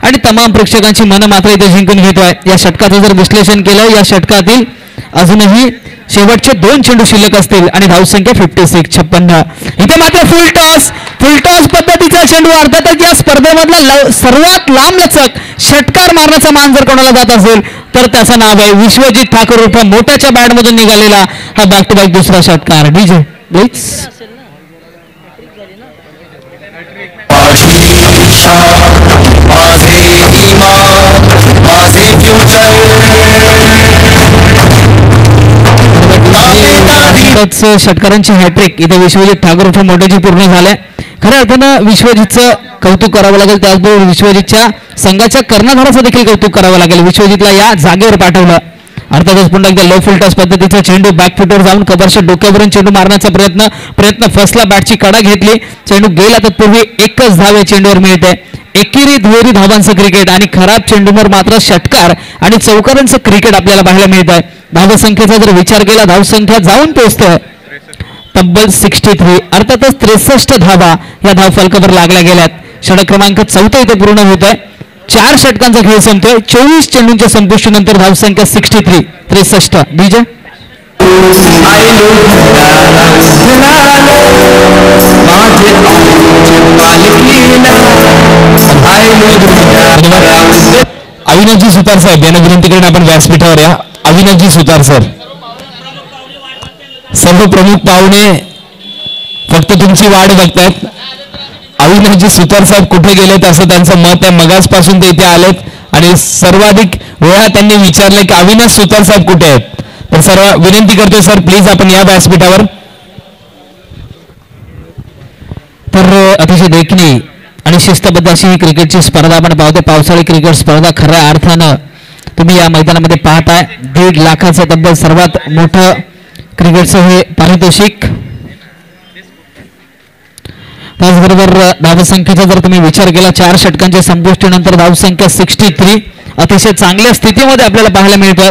आणि तमाम प्रेक्षकांची मनं मात्र इथे जिंकून घेतोय. या षटकाचं जर विश्लेषण केलं या षटकातील अजूनही शेवटचे 2 चेंडू शिल्लक असतील आणि धावसंख्या 56. इथे मात्र फुल टॉस पद्धतीचा चेंडू. अर्थातच या स्पर्धेमधला सर्वात लांब लचक षटकार मारण्याचा मान जर कोणाला जात असेल तर त्याचं नाव आहे विश्वजित ठाकूर उर्फ मोठ्याच्या बॅटमधून निघालेला हा बॅक टू बॅक दुसरा षटकार. DJ please. षटकारांची हॅट्रिक इथे विश्वजित ठाकूर उर्फ मोठ्याची पूर्ण झाल्या. खऱ्या अर्थानं विश्वजितचं कौतुक करावं लागेल, त्याचबरोबर विश्वजितच्या संघाच्या कर्णधाराचं देखील कौतुक करावं लागेल. विश्वजितला या जागेवर पाठवलं. अर्थातच पुन्हा एकदा लो फुल टॉस पद्धतीचा चेंडू बॅकफुटवर जाऊन कव्हरच्या डोक्यावरून चेंडू मारण्याचा प्रयत्न फसला. बॅटची कडा घेतली, चेंडू गेला तत्पूर्वी एकच धाव या चेंडूवर मिळते. एकेरी दुहेरी धावांचं क्रिकेट आणि खराब चेंडूवर मात्र षटकार आणि चौकारांचं क्रिकेट आपल्याला पाहायला मिळत आहे. धावसंख्येचा जर विचार केला धावसंख्या जाऊन पोहोचतोय तब्बल 63. अर्थातच 63 धावा या धाव फलकावर लागल्या गेल्यात. षटक क्रमांक 4 इथे पूर्ण होत आहे. 4 षटकांचा खेळ संपतोय. 24 चेंडूंच्या संपुष्टीनंतर धावसंख्या 63. डीजे. अविनाशजी सुतार साहेब यांना विनंती करून आपण व्यासपीठावर या. अविनाशजी सुतार सर. सर्व प्रमुख पाहुणे फक्त तुमची वाट बघतायत. अविनाशजी सुतार साहेब कुठे गेलेत असं त्यांचं मत आहे. मगासपासून ते इथे आलेत आणि सर्वाधिक वेळा त्यांनी विचारले की अविनाश सुतार साहेब कुठे आहेत. तर सर्व विनंती करतोय सर प्लीज आपण या व्यासपीठावर. तर अतिशय देखणी आणि शिस्तबद्ध अशी ही क्रिकेटची स्पर्धा आपण पाहतोय. पावसाळी क्रिकेट स्पर्धा खऱ्या अर्थानं तुम्ही या मैदानामध्ये पाहताय. 1.5 लाखाचं तब्बल सर्वात मोठं क्रिकेटचं हे पारितोषिक. त्याचबरोबर धावसंख्येचा जर तुम्ही विचार केला 4 षटकांच्या संपुष्टीनंतर धावसंख्या 63 अतिशय चांगल्या स्थितीमध्ये आपल्याला पाहायला मिळतोय.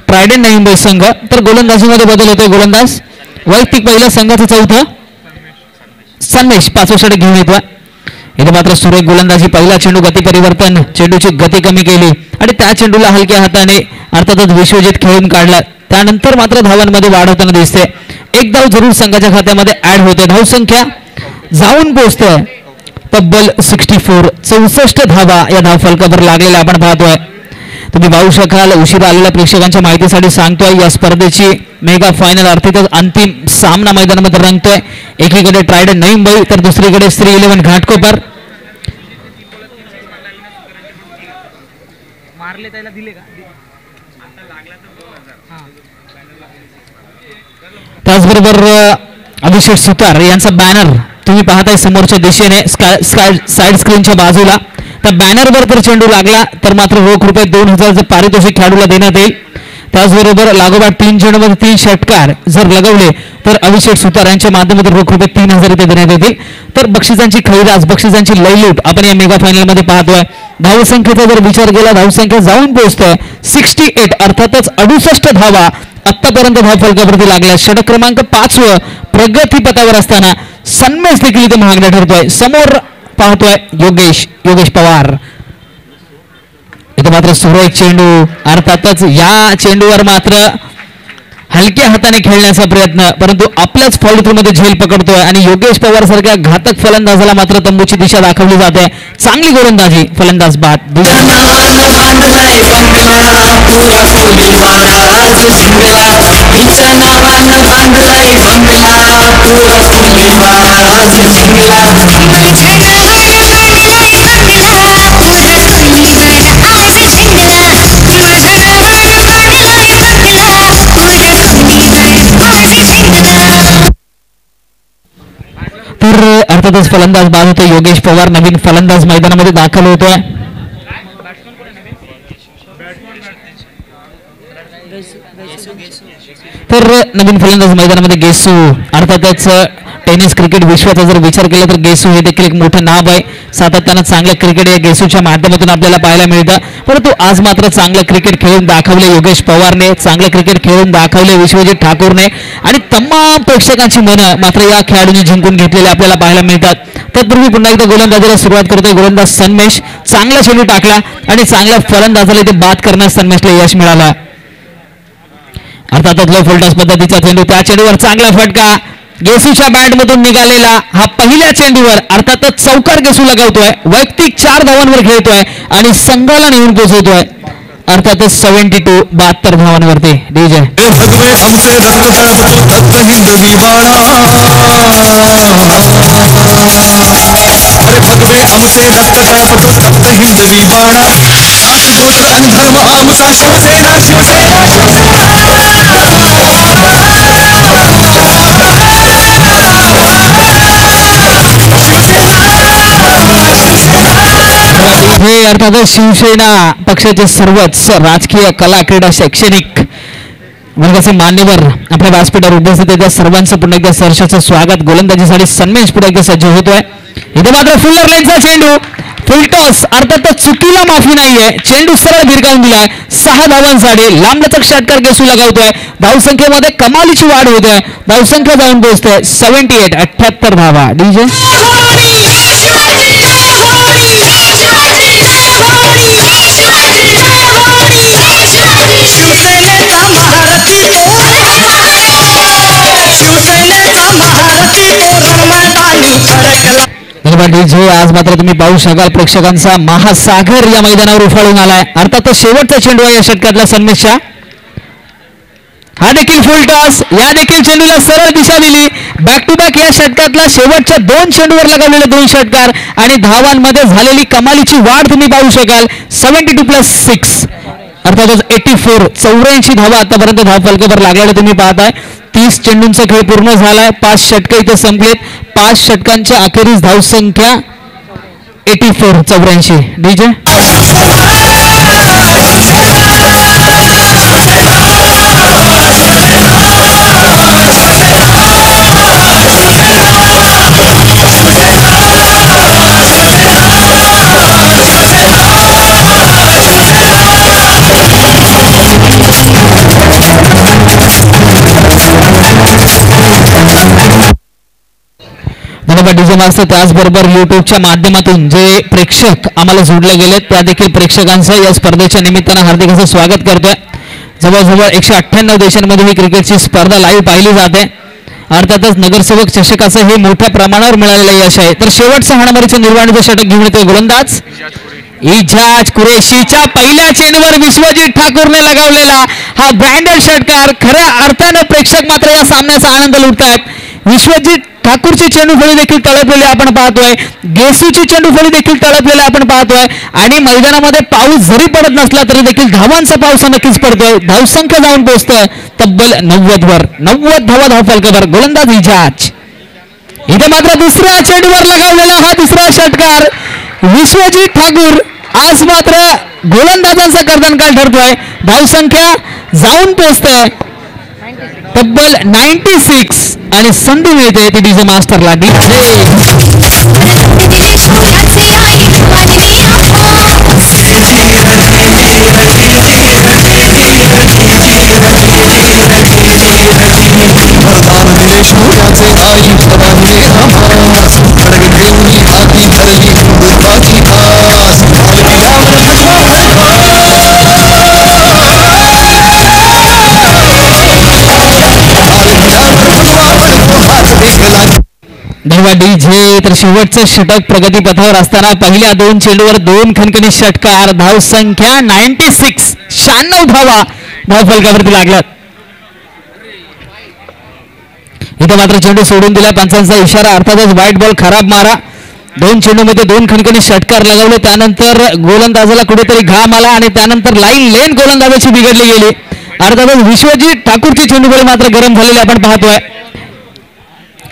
ट्रायडंट नवी मुंबई संघ. तर गोलंदाजीमध्ये बदल होतोय. गोलंदाज वैयक्तिक पहिल्या संघाचं 4थं संदेश 5वं षटक घेऊन येतोय. इथे मात्र सुरेख गोलंदाजी. पहिला चेंडू गती परिवर्तन, चेंडूची गती कमी केली आणि त्या चेंडूला हलक्या हाताने अर्थातच विश्वजित खेळून काढला. त्यानंतर मात्र धावांमध्ये वाढ होताना दिसते. एक धाव जरूर संघाच्या खात्यामध्ये ऍड होते. धावसंख्या जाऊन पोहोचतोय तब्बल 64. 64 धावा या धाव फलकावर लागलेल्या आपण पाहतोय. तुम्ही पाहू शकाल. उशिरा आलेल्या प्रेक्षकांच्या माहितीसाठी सांगतोय या स्पर्धेची मेगा फायनल अर्थातच अंतिम सामना मैदानामध्ये रंगतोय. एकीकडे ट्रायडंट नवी मुंबई तर दुसरीकडे श्री 11 घाटकोपर. त्याचबरोबर अभिषेक सुतार यांचा बॅनर तुम्ही पाहताय समोरच्या दिशेने साइड स्क्रीनच्या बाजूला. त्या बॅनरवर जर चेंडू लागला तर मात्र रोख रुपये 2000 पारितोषिक खेळाडूला देण्यात येईल. त्याचबरोबर लागोपाठ 3 चेंडूमध्ये 3 षटकार जर लगवले तर अभिषेक सुतार यांच्या माध्यमातून रोख रुपये 3000 इथे देण्यात येतील. तर बक्षिसांची खैराज बक्षिसांची लयलूट आपण या मेगा फायनल मध्ये पाहतोय. धावसंख्येचा जर विचार केला धावसंख्या जाऊन पोहोचतोय 68. अर्थातच 68 धावा आतापर्यंत धाव फलकावरती लागल्या. षटक क्रमांक 5 प्रगतीपथावर असताना सन्मेश देखील इथे महागडा ठरतोय. समोर पाहतोय योगेश पवार. इथे मात्र सुरेख चेंडू. अर्थातच या चेंडूवर मात्र हलक्या हाताने खेळण्याचा प्रयत्न, परंतु आपल्याच फॉलो मध्ये झेल पकडतोय आणि योगेश पवार सारख्या घातक फलंदाजाला मात्र तंबूची दिशा दाखवली जाते. चांगली गोलंदाजी, फलंदाज बाद. तर अर्थातच फलंदाज बाद होतो योगेश पवार. नवीन फलंदाज मैदानामध्ये दाखल होतोय. तर नवीन फलंदाज मैदानामध्ये गेसू. अर्थातच टेनिस क्रिकेट विश्वाचा जर विचार केला तर गेसू हे देखील एक मोठं नाव आहे. सातत्यानं चांगलं क्रिकेट या गेसूच्या माध्यमातून आपल्याला पाहायला मिळतं. परंतु आज मात्र चांगलं क्रिकेट खेळून दाखवले योगेश पवारने, चांगलं क्रिकेट खेळून दाखवले विश्वजित ठाकूरने आणि तमाम प्रेक्षकांची मनं मात्र या खेळाडूंनी जिंकून घेतलेले आपल्याला पाहायला मिळतात. तत्पूर्वी पुन्हा एकदा गोलंदाजीला सुरुवात करतोय गोलंदाज सन्मेश. चांगला चेंडू टाकला आणि चांगल्या फलंदाजाला इथे बाद करण्यास सन्मेशला यश मिळालं. अर्थातच लो फुलटॉस पद्धतीचा चेंडू, त्या चेंडूवर चांगला फटका गेसूच्या बॅटमधून निघालेला. हा पहिल्या चेंडूवर अर्थातच चौकार गेसू लगावतोय. वैयक्तिक 4 धावांवर खेळतोय आणि संघाला नेऊन पोहोचवतोय. अर्थातच 72 72 धावांवरती. डीजे भगवे हमसे रक्त तड़प तो तप्त हिंदवी बाणा, अरे भगवे हमसे रक्त तड़प तो तप्त हिंदवी बाणा, जात गोत्र अन धर्म आमचा शिवसेना शिवसेना हे अर्थातच शिवसेना पक्षाचे सर्वच राजकीय, कला, क्रीडा, शैक्षणिक वर्गाचे मान्यवर आपल्या व्यासपीठावर उपस्थित आहेत. सर्वांचं पुन्हा एकदा सहर्षाचं स्वागत. गोलंदाजीसाठी सन्मेश पुढे एकदा सज्ज होतोय. इथे मात्र फुल्लर लेनचा चेंडू, फुलटॉस. अर्थातच चुकीला माफी नाहीये. चेंडू सरळ भिरकावून दिलाय. 6 धावांसाठी लांबलचक षटकार गेसू लगावतोय. धावसंख्येमध्ये कमालीची वाढ होते. धावसंख्या जाऊन पोहोचते 78 78 धावा. डीजे डीजे आज मात्र तुम्ही पाहू शकाल प्रेक्षकांचा महासागर या मैदानावर उफाळून आलाय. अर्थातच शेवटचा चेंडू आहे या षटकातला सन्मेशच्या. हा देखील फुल टॉस. या देखील चेंडूला सरळ दिशा दिली. बॅक टू बॅक या षटकातला शेवटच्या 2 चेंडूवर लगावलेले 2 षटकार आणि धावांमध्ये झालेली कमालीची वाढ तुम्ही पाहू शकाल. 72+6 अर्थातच 84 84 धावा आतापर्यंत धाव फलकावर लागलेल्या तुम्ही पाहताय. 30 चेंडूंचा खेळ पूर्ण झालाय. 5 षटकं इथे संपलेत. 5 षटकांच्या अखेरीस धावसंख्या 84 84. DJ DJ master. त्याचबरोबर युट्यूबच्या माध्यमातून जे प्रेक्षक आम्हाला जोडले गेलेत त्या देखील प्रेक्षकांचं या स्पर्धेच्या निमित्तानं हार्दिक असं स्वागत करतोय. जवळजवळ 198 देशांमध्ये ही क्रिकेटची स्पर्धा लाईव्ह पाहिली जाते. अर्थातच नगरसेवक चषकाचं हे मोठ्या प्रमाणावर मिळालेलं यश आहे. तर शेवटचं हाणामारीचं निर्वाणीचं षटक घेऊन येतोय गोलंदाज इजाज कुरेशीच्या पहिल्या चेंडूवर विश्वजित ठाकूरने लगावलेला हा ब्रँडेड षटकार. खऱ्या अर्थानं प्रेक्षक मात्र या सामन्याचा आनंद लुटतायत. विश्वजित ठाकूरची चेंडूफळी देखील तळपलेली आपण पाहतोय. गेसूची चेंडूफळी देखील तळपलेली आपण पाहतोय. आणि मैदानामध्ये पाऊस जरी पडत नसला तरी देखील धावांचा पाऊस नक्कीच पडतोय. धावसंख्या जाऊन पोहोचतोय तब्बल 90 वर. 90 धावा धाव फलकावर. गोलंदाज इजाज. इथे मात्र दुसऱ्या चेंडूवर लगावलेला हा दुसरा षटकार. विश्वजित ठाकूर आज मात्र गोलंदाजांचा कर्दनकाळ ठरतोय. धावसंख्या जाऊन पोहोचतोय तब्बल 96 आणि संधी मिळते ती डीजे मास्टरला. धन्यवाद डीजे. तर शेवटचं षटक प्रगतीपथावर असताना पहिल्या 2 चेंडूवर 2 खणखणी षटकार. धाव संख्या 96. 96 धावा धावफलकावरती लागल्यात. इथे मात्र चेंडू सोडून दिला. पंचांचा इशारा अर्थातच व्हाईट बॉल खराब मारा. 2 चेंडूमध्ये 2 खणखणी षटकार लगावले. त्यानंतर गोलंदाजाला कुठेतरी घाम आला आणि त्यानंतर लाईन लेन गोलंदाजाची बिघडली गेली. अर्थातच विश्वजित ठाकूरची चेंडूबळी मात्र गरम झालेली आपण पाहतोय.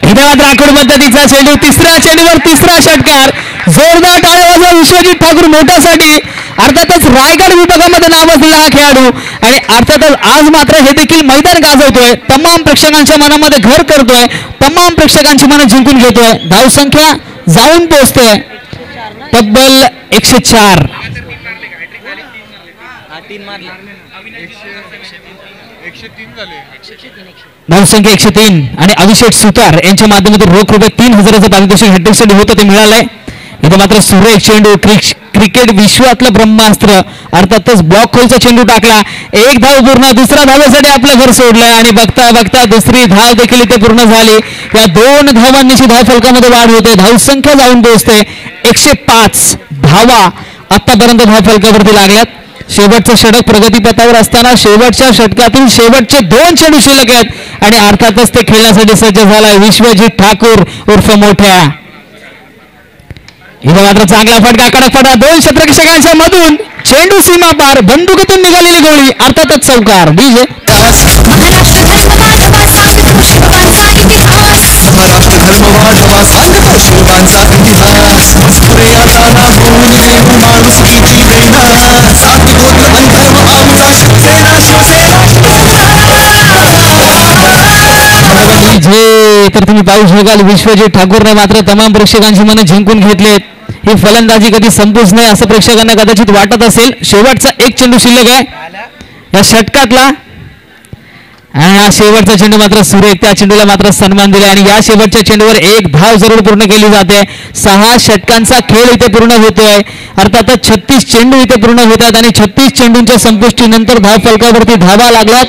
इथे मात्र आखूड पद्धतीचा चेंडू. तिसऱ्या चेंडूवर तिसरा षटकार. जोरदार टाळ्या वाजवा विश्वजित ठाकूर मोठ्यासाठी. अर्थातच रायगड विभागामध्ये नाव असलेला हा खेळाडू आणि अर्थातच आज मात्र हे देखील मैदान गाजवतोय. तमाम प्रेक्षकांच्या मनामध्ये घर करतोय. तमाम प्रेक्षकांची मनं जिंकून घेतोय. धाव संख्या जाऊन पोहोचते तब्बल 104. धावसंख्या 103 आणि अभिषेक सुतार यांच्या माध्यमातून रोख रुपये 3000चं पारितोषिक हॅट्रिक होतं ते मिळालंय. इथे मात्र सुरेख चेंडू. क्रिकेट विश्वातलं ब्रह्मास्त्र. अर्थातच ब्लॉक होलचा चेंडू टाकला. 1 धाव पूर्ण. दुसऱ्या धावेसाठी आपलं घर सोडलंय आणि बघता बघता दुसरी धाव देखील इथे पूर्ण झाली. या 2 धावांनीची धाव फलकामध्ये वाढ होते. धावसंख्या जाऊन पोहोचते 105 धावा आतापर्यंत धाव फलकावरती लागल्यात. शेवटचं षटक प्रगतीपथावर असताना शेवटच्या षटकातील शेवटचे 2 चेंडू शिल्लक आहेत आणि अर्थातच ते खेळण्यासाठी सज्ज झालाय विश्वजित ठाकूर उर्फ मोठ्या. इथे मात्र चांगला फटका. कडक फटका. 2 क्षेत्ररक्षकांच्या मधून चेंडू सीमा पार. बंदुकीतून निघालेली गोळी. अर्थातच चौकार. डीजे. महाराष्ट्र धर्म वाढवा सांगतो शिवांचा इतिहास. प्रेयाला होऊन देऊ माणूस किती प्रेरणा. 7 गोत्र आणि धर्म आमचा शिवसेना शिवसेना. डीजे. तर तुम्ही पाहू शकाल विश्वजित ठाकूरने मात्र तमाम प्रेक्षकांची मनं जिंकून घेतलेत. ही फलंदाजी कधी संपूच नाही असं प्रेक्षकांना कदाचित वाटत असेल. शेवटचा 1 चेंडू शिल्लक आहे या षटकातला आणि हा शेवटचा चेंडू मात्र सुरेख. त्या चेंडूला मात्र सन्मान दिला आणि या शेवटच्या चेंडूवर 1 धाव जरूर पूर्ण केली जाते. 6 षटकांचा खेळ इथे पूर्ण होतोय. अर्थातच 36 चेंडू इथे पूर्ण होतात आणि 36 चेंडूंच्या संपुष्टीनंतर धाव फलकावरती धावा लागल्यात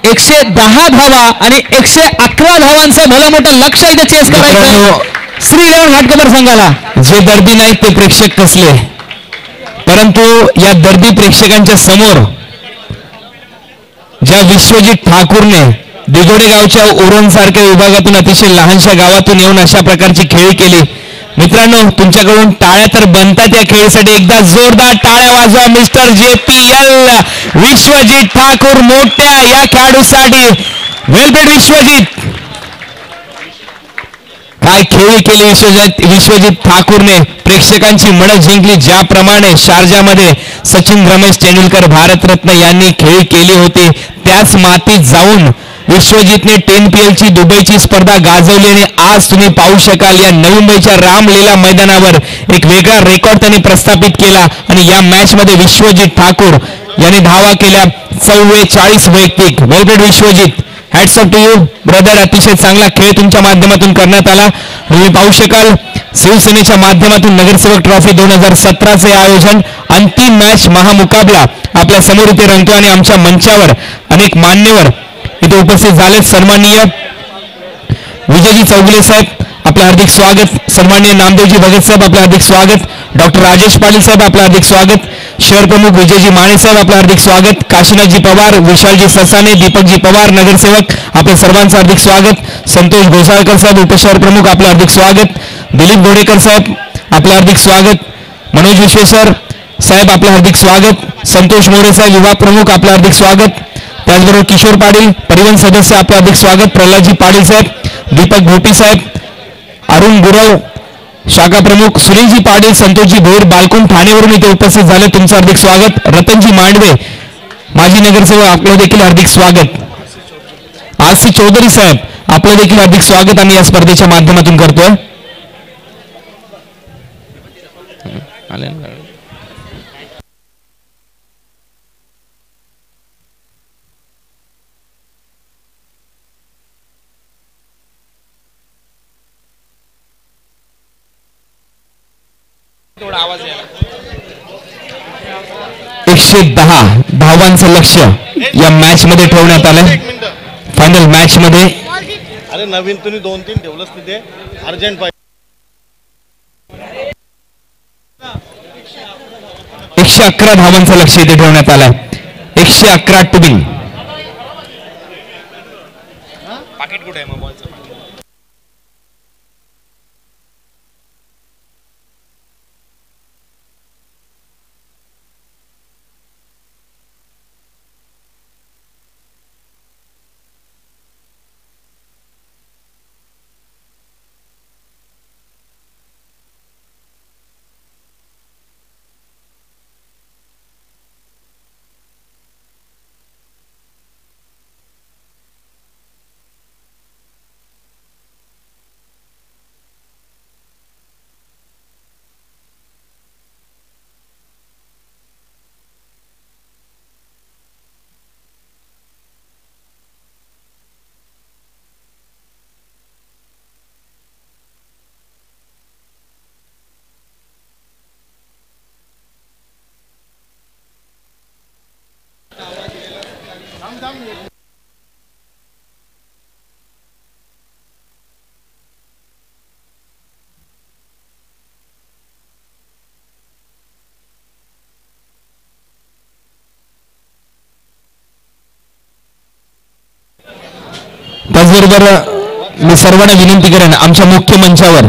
110 धावा आणि 111 धावांचं भलं मोठं लक्ष इथे चेस करायचं श्रीराम घाटकोपर संघाला. जे दर्दी नाहीत ते प्रेक्षक कसले, परंतु या दर्दी प्रेक्षकांच्या समोर ज्या विश्वजित ठाकूरने दिगोडे गावच्या उरण सारख्या विभागातून अतिशय लहानशा गावातून येऊन अशा प्रकारची खेळी केली. मित्रांनो, तुमच्याकडून टाळ्या तर बनतात या खेळीसाठी. एकदा जोरदार टाळ्या वाजवा मिस्टर JPL विश्वजित ठाकूर मोठ्या या खेळाडूसाठी. वेलपेड विश्वजित. काय खेळी केली विश्वजित ठाकूरने. प्रेक्षकांची मनं जिंकली. ज्याप्रमाणे शारजामध्ये सचिन रमेश तेंडुलकर भारतरत्न यांनी खेळी केली होती त्याच मातीत जाऊन विश्वजितने 10PL ची दुबईची स्पर्धा गाजवली आणि आज तुम्ही पाहू शकाल या नवी मुंबईच्या रामलीला मैदानावर एक वेगळा रेकॉर्ड त्यांनी प्रस्थापित केला आणि या मॅच मध्ये विश्वजित ठाकूर यांनी धावा केल्या 44 वैयक्तिक. Well played Vishwajit. Hats off to you brother. अतिशय चांगला खेळ तुमच्या माध्यमातून करण्यात आला. तुम्ही पाहू शकाल शिवसेनेच्या माध्यमातून नगरसेवक ट्रॉफी 2017चे आयोजन. अंतिम मॅच महामुकाबला आपल्या समोर इथे रंगतो आणि आमच्या मंचावर अनेक मान्यवर इथे उपस्थित झालेत. सन्माननीय विजयजी चौगुले साहेब आपलं हार्दिक स्वागत. सन्माननीय नामदेवजी भगत साहेब आपलं हार्दिक स्वागत. डॉक्टर राजेश पाटील साहेब आपलं हार्दिक स्वागत. शहर प्रमुख विजयजी माने साहेब आपलं हार्दिक स्वागत. काशीनाथजी पवार, विशालजी ससाने, दीपकजी पवार नगरसेवक आपलं सर्वांचं हार्दिक स्वागत. संतोष घोसाळकर साहेब उपशहर प्रमुख आपलं हार्दिक स्वागत. दिलीप घोडेकर साहेब आपलं हार्दिक स्वागत. मनोज विश्वेश्वर साहेब आपलं हार्दिक स्वागत. संतोष मोरे साहेब विभाग प्रमुख आपलं हार्दिक स्वागत. त्याचबरोबर किशोर पाटील परिवहन सदस्य आपलं हार्दिक स्वागत. प्रल्हादजी पाटील साहेब, दीपक भोपी साहेब, अरुण गुरव शाखा प्रमुख, सुनीलजी पाटील, संतोषजी भोर बालकुंड ठाणेवरून इथे उपस्थित झाले. तुमचं हार्दिक स्वागत. रतनजी मांडवे माजी नगरसेवक आपलं देखील हार्दिक स्वागत. RC चौधरी साहेब आपलं देखील हार्दिक स्वागत आम्ही या स्पर्धेच्या माध्यमातून करतोय. आवाज यायला 110 धावांचं लक्ष या मॅच मध्ये ठेवण्यात आलं. फायनल मॅच मध्ये अरे नवीन तुम्ही 2-3 ठेवलंच तिथे अर्जंट पाहिजे. 111 धावांचं लक्ष इथे ठेवण्यात आलंय. 111 टुबिंग. पाकिट कुठे आहे मग बॉलचं? त्याचबरोबर मी सर्वांना विनंती करेन, आमच्या मुख्य मंचावर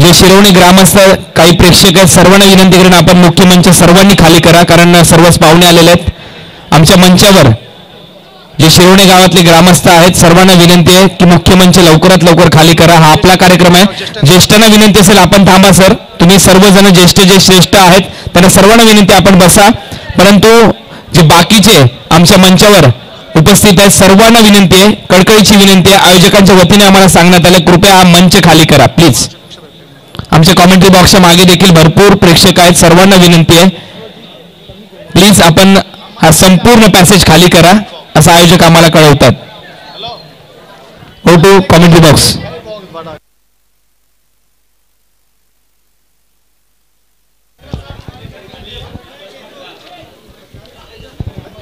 जे शिरवणे ग्रामस्थ काही प्रेक्षक आहेत, सर्वांना विनंती करेन आपण मुख्य मंच सर्वांनी खाली करा, कारण सर्वच पाहुणे आलेले आहेत. आमच्या मंचावर जे शिरवणे गावातले ग्रामस्थ आहेत, सर्वांना विनंती आहे की मुख्य मंच लवकरात लवकर खाली करा. हा आपला कार्यक्रम आहे. ज्येष्ठांना विनंती असेल आपण थांबा सर. तुम्ही सर्वजण ज्येष्ठ जे श्रेष्ठ आहेत त्यांना सर्वांना विनंती आपण बसा. परंतु जे बाकीचे आमच्या मंचावर उपस्थित आहेत सर्वांना विनंती आहे, कळकळीची विनंती आहे, आयोजकांच्या वतीने आम्हाला सांगण्यात आलं कृपया हा मंच खाली करा प्लीज. आमच्या कॉमेंट्री बॉक्सच्या मागे देखील भरपूर प्रेक्षक आहेत, सर्वांना विनंती आहे प्लीज आपण हा संपूर्ण पॅसेज खाली करा असं आयोजक आम्हाला कळवतात. Go to commentary box.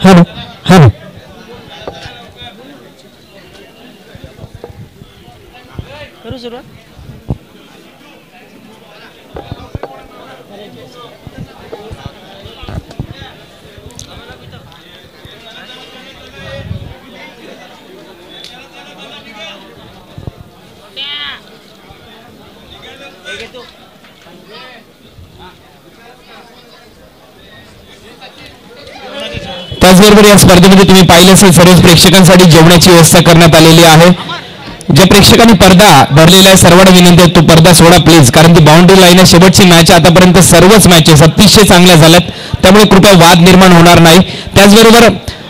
Hello hello करू सुरुवात. त्याचबरोबर या स्पर्धेमध्ये तुम्ही पाहिलं असेल सर्व प्रेक्षकांसाठी जेवणाची व्यवस्था करण्यात आलेली आहे. ज्या प्रेक्षकांनी पडदा धरलेला आहे सर्वांना विनंती आहे तो पडदा सोडा प्लीज, कारण ती बाउंड्री लाईन आहे. शेवटची मॅच आतापर्यंत सर्वच मॅचेस अतिशय चांगल्या झाल्यात, त्यामुळे कृपया वाद निर्माण होणार नाही. त्याचबरोबर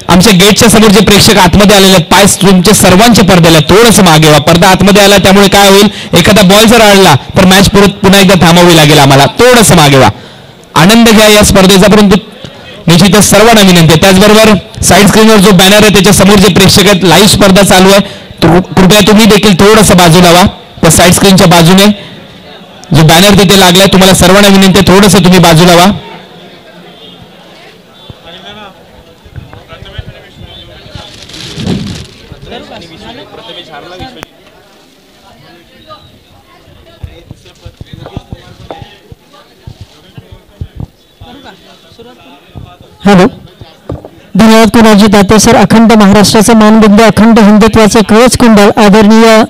आमच्या गेटच्या समोर जे प्रेक्षक आतमध्ये आलेले आहेत पाय तुमचे सर्वांचे पडद्याला थोडंसं मागे व्हा. पडदा आतमध्ये आला त्यामुळे काय होईल, एखादा बॉल जर आडला तर मॅच पुन्हा एकदा थांबवावी लागेल आम्हाला. थोडंसं मागे व्हा, आनंद घ्या या स्पर्धेचा, परंतु निश्चितच सर्वांना विनंती आहे. त्याचबरोबर साईड स्क्रीनवर जो बॅनर आहे त्याच्या समोर जे प्रेक्षक आहेत लाईव्ह स्पर्धा चालू आहे, कृपया तुम्ही देखील थोडंसं बाजूला व्हा. त्या साईड स्क्रीनच्या बाजूने जो बॅनर तिथे लागलाय तुम्हाला सर्वांना विनंती आहे थोडंसं तुम्ही बाजूला व्हा. हॅलो धन्यवाद कुणाजी दाते सर. अखंड महाराष्ट्राचा मानबिंदू, अखंड हिंदुत्वाचा कवच कुंडल आदरणीय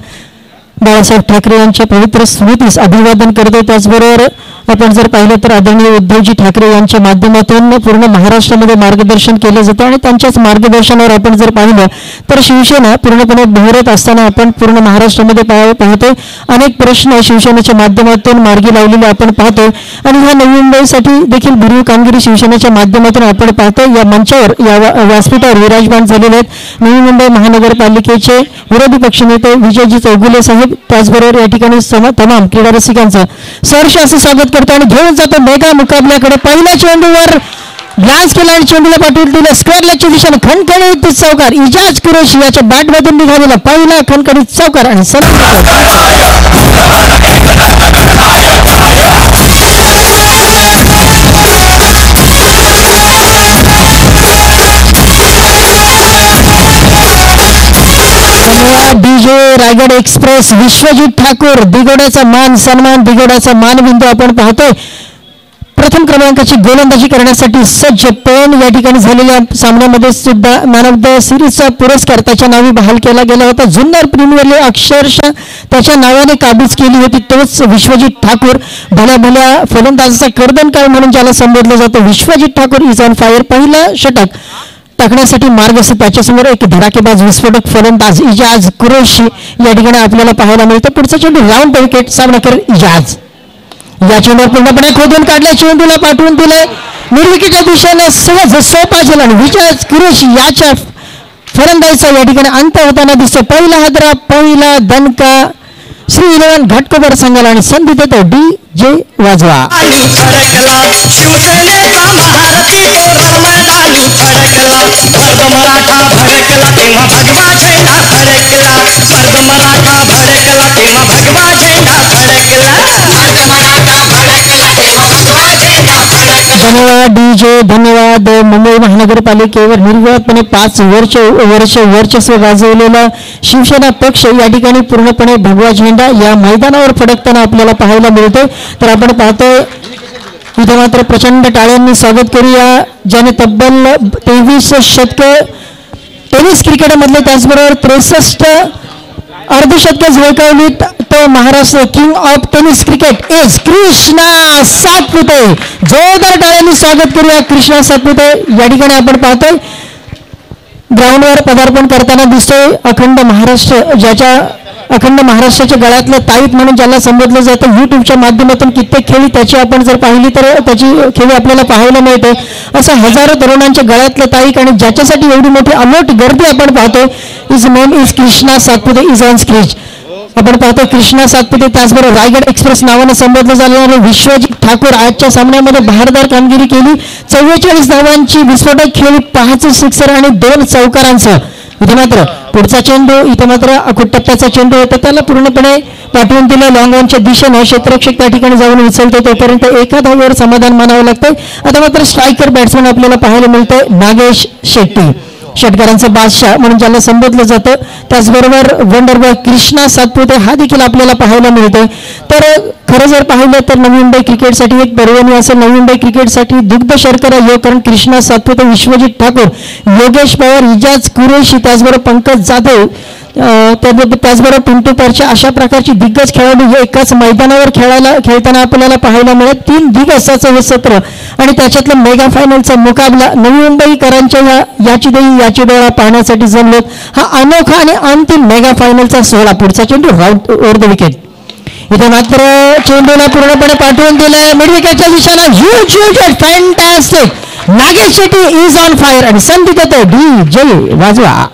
बाळासाहेब ठाकरे यांच्या पवित्र स्मृतीस अभिवादन करतो. त्याचबरोबर आपण जर पाहिलं तर आदरणीय उद्धवजी ठाकरे यांच्या माध्यमातून पूर्ण महाराष्ट्रामध्ये मार्गदर्शन केलं जातं आणि त्यांच्याच मार्गदर्शनावर आपण जर पाहिलं तर शिवसेना पूर्णपणे बहरत असताना आपण पूर्ण महाराष्ट्रामध्ये पाहतो. अनेक प्रश्न शिवसेनेच्या माध्यमातून मार्गी लावलेले आपण पाहतो आणि ह्या नवी मुंबईसाठी देखील भरीव कामगिरी शिवसेनेच्या माध्यमातून आपण पाहतो. या मंचावर या व्यासपीठावर विराजमान झालेले आहेत नवी मुंबई महानगरपालिकेचे विरोधी पक्षनेते विजयजी चौगुले साहेब. त्याचबरोबर या ठिकाणी तमाम क्रीडा रसिकांचं सहर्ष असं स्वागत करतो आणि घेऊन जातो मेगा मुकाबल्याकडे. पहिल्या चेंडूवर ग्लान्स केला आणि चेंडूला पाठवून दिलं स्क्वेअर लेगच्या दिशेने खणखणीत चौकार. इजाज कुरेशी याच्या बॅटमधून निघालेला पहिला खणखणीत चौकार आणि डीजे रायगड एक्सप्रेस विश्वजित ठाकूर दिगोड्याचा मान सन्मान, दिगोड्याचा मानबिंदू आपण पाहतोय. प्रथम क्रमांकाची गोलंदाजी करण्यासाठी सज्ज. पण या ठिकाणी झालेल्या सामन्यामध्ये सुद्धा मॅन ऑफ द सिरीजचा पुरस्कार त्याच्या नावे बहाल केला गेला होता. जुन्नर प्रीमियर लीग अक्षरशः त्याच्या नावाने काबीज केली होती. तोच विश्वजित ठाकूर, भल्या भल्या फलंदाजाचा कर्दनकाळ म्हणून ज्याला संबोधलं जातं. Vishwajit Thakur is on fire. पहिलं षटक टाकण्यासाठी मार्ग असतो. त्याच्यासमोर एक धडाकेबाज विस्फोटक फलंदाज इजाज कुरेशी या ठिकाणी आपल्याला पाहायला मिळतं. पुढचा चेंडू राऊंड विकेट सामनाकर इजाज. या चेंडूवर पूर्णपणे खोदून काढले, चेंडूला पाठवून दिले निर्विकेटच्या दिशेने सहज सोपा झेल आणि इजाज कुरेशी याच्या फलंदाजीचा या ठिकाणी अंत होताना दिसतो. पहिला हादरा, पहिला दणका श्री 11 घाटकोपर संघाला आणि संधी देतो DJ वाजवा. फडकला शिवसेनेचा महारथी तो रणमैदानी फडकला. वर्ग मराठा भडकला तेव्हा भगवा झेंडा फडकला. वर्ग मराठा भडकला तेव्हा भगवा झेंडा फडकला. वर्ग मराठा भडकला तेव्हा भगवा झेंडा फडकला. धन्यवाद DJ, धन्यवाद. मुंबई महानगरपालिकेवर निर्विवादपणे 5 वर्ष वर्चस्व गाजवलेला शिवसेना पक्ष या ठिकाणी पूर्णपणे भगवा झेंडा या मैदानावर फडकताना आपल्याला पाहायला मिळते. तर आपण पाहतोय इथे मात्र प्रचंड टाळ्यांनी स्वागत करूया ज्याने तब्बल 23 शतके टेनिस क्रिकेटमधले त्याचबरोबर 63 अर्धशतके झळकावली. तो Maharashtra king of tennis cricket is Krishna Satpute. जोरदार टाळ्यांनी स्वागत करूया कृष्णा सातपुते. या ठिकाणी आपण पाहतोय ग्राउंडवर पदार्पण करताना दिसतोय. अखंड महाराष्ट्राच्या गळ्यातलं ताईत म्हणून ज्याला संबोधलं जातं. युट्यूबच्या माध्यमातून कित्येक खेळी त्याची आपण जर पाहिली तर त्याची खेळी आपल्याला पाहायला मिळते. असं हजारो तरुणांच्या गळ्यातलं ताईक आणि ज्याच्यासाठी एवढी मोठी अलोट गर्दी आपण पाहतोय. Is name is Krishna Satpute is on squeeze. आपण पाहतो कृष्णा सातपुते. त्याचबरोबर रायगड एक्सप्रेस नावाने संबोधलं जाणारे विश्वजित ठाकूर आजच्या सामन्यामध्ये बहारदार कामगिरी केली. 44 धावांची विस्फोटक खेळी, 5 सिक्सर आणि 2 चौकारांसह. इथे मात्र पुढचा चेंडू इथे मात्र टप्प्याचा चेंडू होता त्याला पूर्णपणे पाठवून दिलं लॉंग ऑनच्या दिशेनं. क्षेत्ररक्षक त्या ठिकाणी जाऊन उचलतो तोपर्यंत एका धावेवर समाधान मानावं लागतंय. आता मात्र स्ट्रायकर बॅट्समन आपल्याला पाहायला मिळतोय नागेश शेट्टी, षटकारांचा बादशाह म्हणून ज्याला संबोधलं जातं. त्याचबरोबर वंडरबॉय कृष्णा सातपुते हा देखील आपल्याला पाहायला मिळतोय. तर खरं जर पाहिलं तर नवी मुंबई क्रिकेटसाठी एक पर्वणी असं नवी मुंबई क्रिकेटसाठी दुग्ध शर्करा योग. कारण कृष्णा सातपुते, विश्वजित ठाकूर, योगेश पवार, इजाज कुरेशी, त्याचबरोबर पंकज जाधव, त्याचबरोबर पिंटू परच्या अशा प्रकारची दिग्गज खेळाडू हे एकाच मैदानावर खेळताना आपल्याला पाहायला मिळत. 3 दिवसाचं हे सत्र आणि त्याच्यातलं मेगा फायनलचा मुकाबला नवी मुंबईकरांच्या याची डोळा पाहण्यासाठी जमलो. हा अनोखा आणि अंतिम मेगा फायनलचा सोहळा. पुढचा चेंडू राऊंड ओव्हर द विकेट. इथे मात्र चेंडूला पूर्णपणे पाठवून दिलंय मिड विकेटच्या दिशेला. Huge fantastic Nagesh Shetty is on fire आणि संधी देतो DJ वाजवा.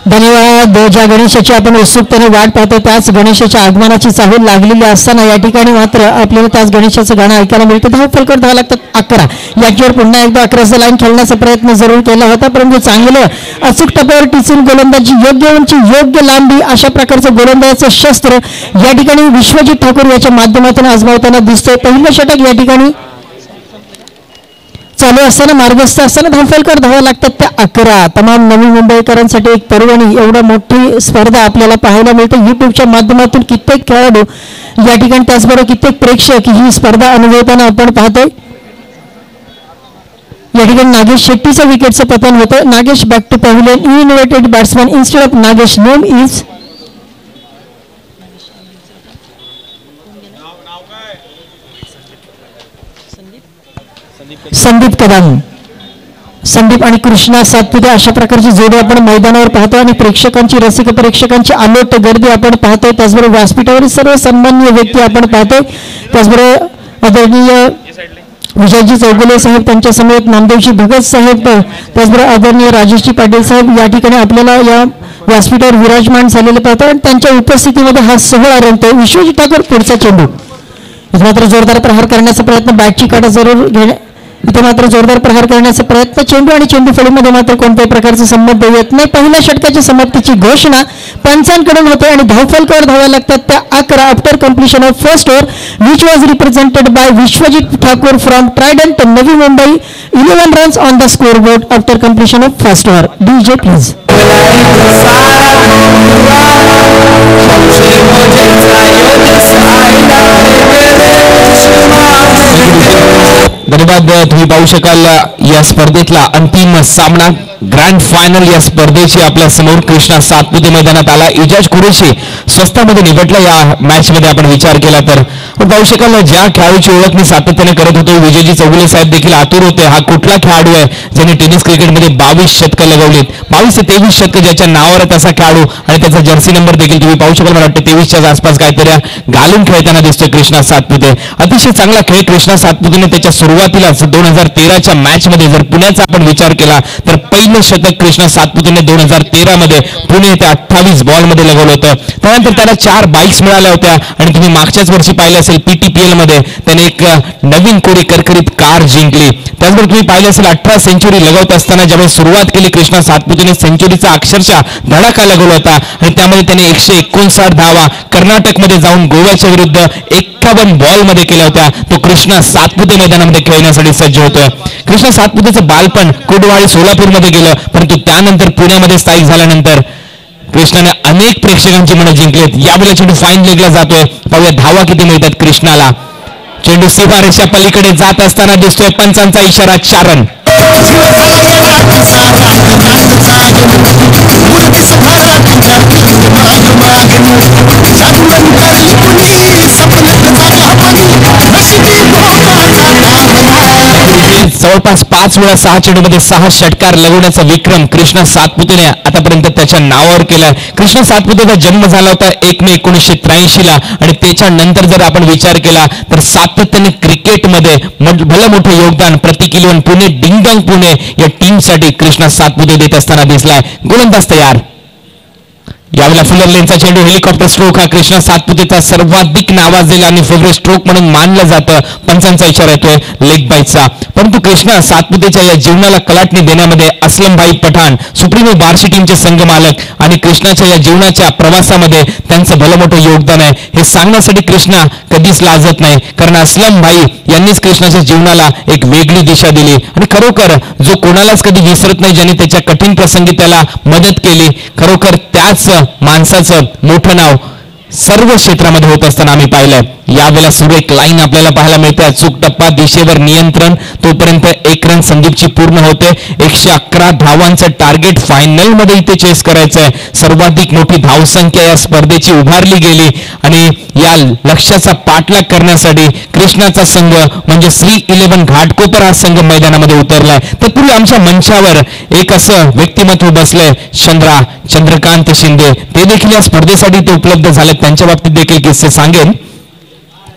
धन्यवाद. ज्या गणेशाची आपण उत्सुकतेने वाट पाहतो त्याच गणेशाच्या आगमनाची चाहूल लागलेली असताना या ठिकाणी मात्र आपल्याला त्याच गणेशाचं गाणं ऐकायला मिळतं. 10 फलकर 10 लागतात 11. याच्यावर पुन्हा एकदा 11 लाईन खेळण्याचा प्रयत्न जरूर केला होता परंतु चांगलं अचूक टप्प्यावर टिचून गोलंदाजी, योग्य उंची, योग्य लांबी अशा प्रकारचं गोलंदाजाचं शस्त्र या ठिकाणी विश्वजित ठाकूर याच्या माध्यमातून आजमावताना दिसतोय. पहिलं षटक या ठिकाणी चालू असताना मार्गस्थ असताना 10 फलकर 10 लागतात त्या 11. तमाम नवी मुंबईकरांसाठी एक पर्वणी. एवढं मोठी स्पर्धा आपल्याला पाहायला मिळते. युट्यूबच्या माध्यमातून कित्येक खेळाडू या ठिकाणी त्याचबरोबर कित्येक प्रेक्षक ही स्पर्धा अनुभवताना आपण पाहतोय. या ठिकाणी नागेश शेट्टीचं विकेटचं पतन होतं. Nagesh back to pavilion. Innovated batsman instead of Nagesh name is Sandeep Kadam. Sandeep आणि कृष्णा सातपुते अशा प्रकारची जोडी आपण मैदानावर पाहतो आणि प्रेक्षकांची रसिक प्रेक्षकांची आलोट गर्दी आपण पाहतोय. त्याचबरोबर व्यासपीठावरील सर्व सन्माननीय व्यक्ती आपण पाहतोय. त्याचबरोबर आदरणीय विजयजी चौगुले साहेब, त्यांच्या समेत नामदेवजी भगत साहेब, त्याचबरोबर आदरणीय राजेशजी पाटील साहेब या ठिकाणी आपल्याला या व्यासपीठावर विराजमान झालेले पाहतो आणि त्यांच्या उपस्थितीमध्ये हा सोहळा रंगतोय. विश्वजित ठाकूर पुढचा चेंडू मात्र जोरदार प्रहार करण्याचा प्रयत्न, बॅटची काटा जरूर इथे मात्र जोरदार प्रहार करण्याचा प्रयत्न, चेंडू आणि चेंडू फळीमध्ये मात्र कोणत्याही प्रकारचा संबंध येत नाही. पहिल्या षटकाच्या समाप्तीची घोषणा पंचांकडून होते आणि धावफलकावर धावा लागतात त्या 11 after completion of first over, which was represented by Vishwajit Thakur from Trident Navi Mumbai. 11 runs on the score board after completion of first over. DJ please. धन्यवाद. तुम्ही पाहू शकाल या स्पर्धेतला अंतिम सामना, ग्रँड फायनल या स्पर्धेची आपल्या समोर कृष्णा सातपुते मैदानात आला. इजाज कुरेशी स्वस्तामध्ये निपटला. या मॅच मध्ये आपण विचार केला तर पाहू शकाल ज्या खेळाडूची ओळख मी सातत्याने करत होतो, विजयजी चौगुले साहेब देखील आतुर होते. हा कुठला खेळाडू आहे ज्याने टेनिस क्रिकेटमध्ये 22 शतकं लगवलीत, 22 ते 23 शतकं ज्याच्या नावावर आहे तसा खेळाडू. आणि त्याचा जर्सी नंबर देखील तुम्ही पाहू शकाल, मला वाटतं 23च्या आसपास काहीतरी घालून खेळताना दिसतोय कृष्णा सातपुते. अतिशय चांगला खेळ कृष्णा सातपुतेने त्याच्या सुरुवातीलाच 2013च्या मॅच मध्ये जर पुण्याचा आपण विचार केला तर पहिलं शतक कृष्णा सातपुतेने 2013 मध्ये पुणे ते 28 बॉल मध्ये लगवलं होतं. त्यानंतर त्याला 4 बाईक्स मिळाल्या होत्या आणि तुम्ही मागच्याच वर्षी पाहिलं असेल PTPL मध्ये त्याने एक नवीन कोरी करकरीत कार जिंकली. त्याचबरोबर तुम्ही पाहिलं असेल 18 सेंचुरी लगवत असताना ज्यावेळी सुरुवात केली कृष्णा सातपुतेने सेंचुरीचा अक्षरशः धडाका लगवला होता आणि त्यामध्ये त्याने 159 धावा कर्नाटकमध्ये जाऊन गोव्याच्या विरुद्ध 51 बॉल मध्ये केल्या होत्या. तो कृष्णा सातपुते मैदानामध्ये खेळण्यासाठी सज्ज होतोय. कृष्णा सातपुतेचं बालपण कुडवाडी सोलापूरमध्ये गेलं, परंतु त्यानंतर पुण्यामध्ये स्थायिक झाल्यानंतर कृष्णाने अनेक प्रेक्षकांची मनं जिंकलीत. यावेळेला चेंडू फाईन लेगला जातोय. पाहूया धावा किती मिळतात कृष्णाला. चेंडू सीमारेषा पलीकडे जात असताना दिसतोय. पंचांचा इशारा 4 रन. जवळपास 5 वेळा 6 चेंडूमध्ये 6 षटकार लगवण्याचा विक्रम कृष्णा सातपुतेने आतापर्यंत त्याच्या नावावर केलाय. कृष्णा सातपुतेचा जन्म झाला होता 1 मे 1983 ला आणि त्याच्यानंतर जर आपण विचार केला तर सातत्याने क्रिकेटमध्ये भलं मोठं योगदान प्रतीक इलेव्हन पुणे, डिंगडॉंग पुणे या टीमसाठी कृष्णा सातपुते देत असताना दिसलाय. गोलंदाज तयार. यावेळेला फुलर लेनचा चेंडू हेलिकॉप्टर स्ट्रोक हा कृष्णा सातपुतेचा सर्वाधिक नावाजलेला आणि फेवरेट स्ट्रोक म्हणून मानलं जातं. पंचांचा इशारा येतोय लेग बाईटचा. परंतु कृष्णा सातपुतेच्या या जीवनाला कलाटणी देण्यामध्ये असलमभाई पठाण, सुप्रीमो बार्शी टीमचे संघमालक आणि कृष्णाच्या या जीवनाच्या प्रवासामध्ये त्यांचं भलं मोठं योगदान आहे हे सांगण्यासाठी कृष्णा कधीच लाजत नाही, कारण असलमभाई यांनीच कृष्णाच्या जीवनाला एक वेगळी दिशा दिली आणि खरोखर जो कोणालाच कधी विसरत नाही, ज्याने त्याच्या कठीण प्रसंगी त्याला मदत केली, खरोखर त्याच माणसाचं मोठं नाव सर्व क्षेत्रामध्ये होत असताना आम्ही पाहिलंय. यावेळेला सुरेख लाईन आपल्याला पाहायला मिळते. अचूक टप्पा, दिशेवर नियंत्रण, तोपर्यंत 1 रन संदीपची पूर्ण होते. 111 धावांचं टार्गेट फायनल मध्ये इथे चेस करायचंय. सर्वाधिक मोठी धावसंख्या या स्पर्धेची उभारली गेली आणि या लक्ष्याचा पाठलाग करण्यासाठी कृष्णाचा संघ म्हणजे श्री 11 घाटकोपर हा संघ मैदानामध्ये उतरलाय. तत्पूर्वी आमच्या मंचावर एक असं व्यक्तिमत्व बसलंय, चंद्रकांत शिंदे. ते देखील या स्पर्धेसाठी ते उपलब्ध झाले. त्यांच्या बाबतीत देखील किस्से सांगेन.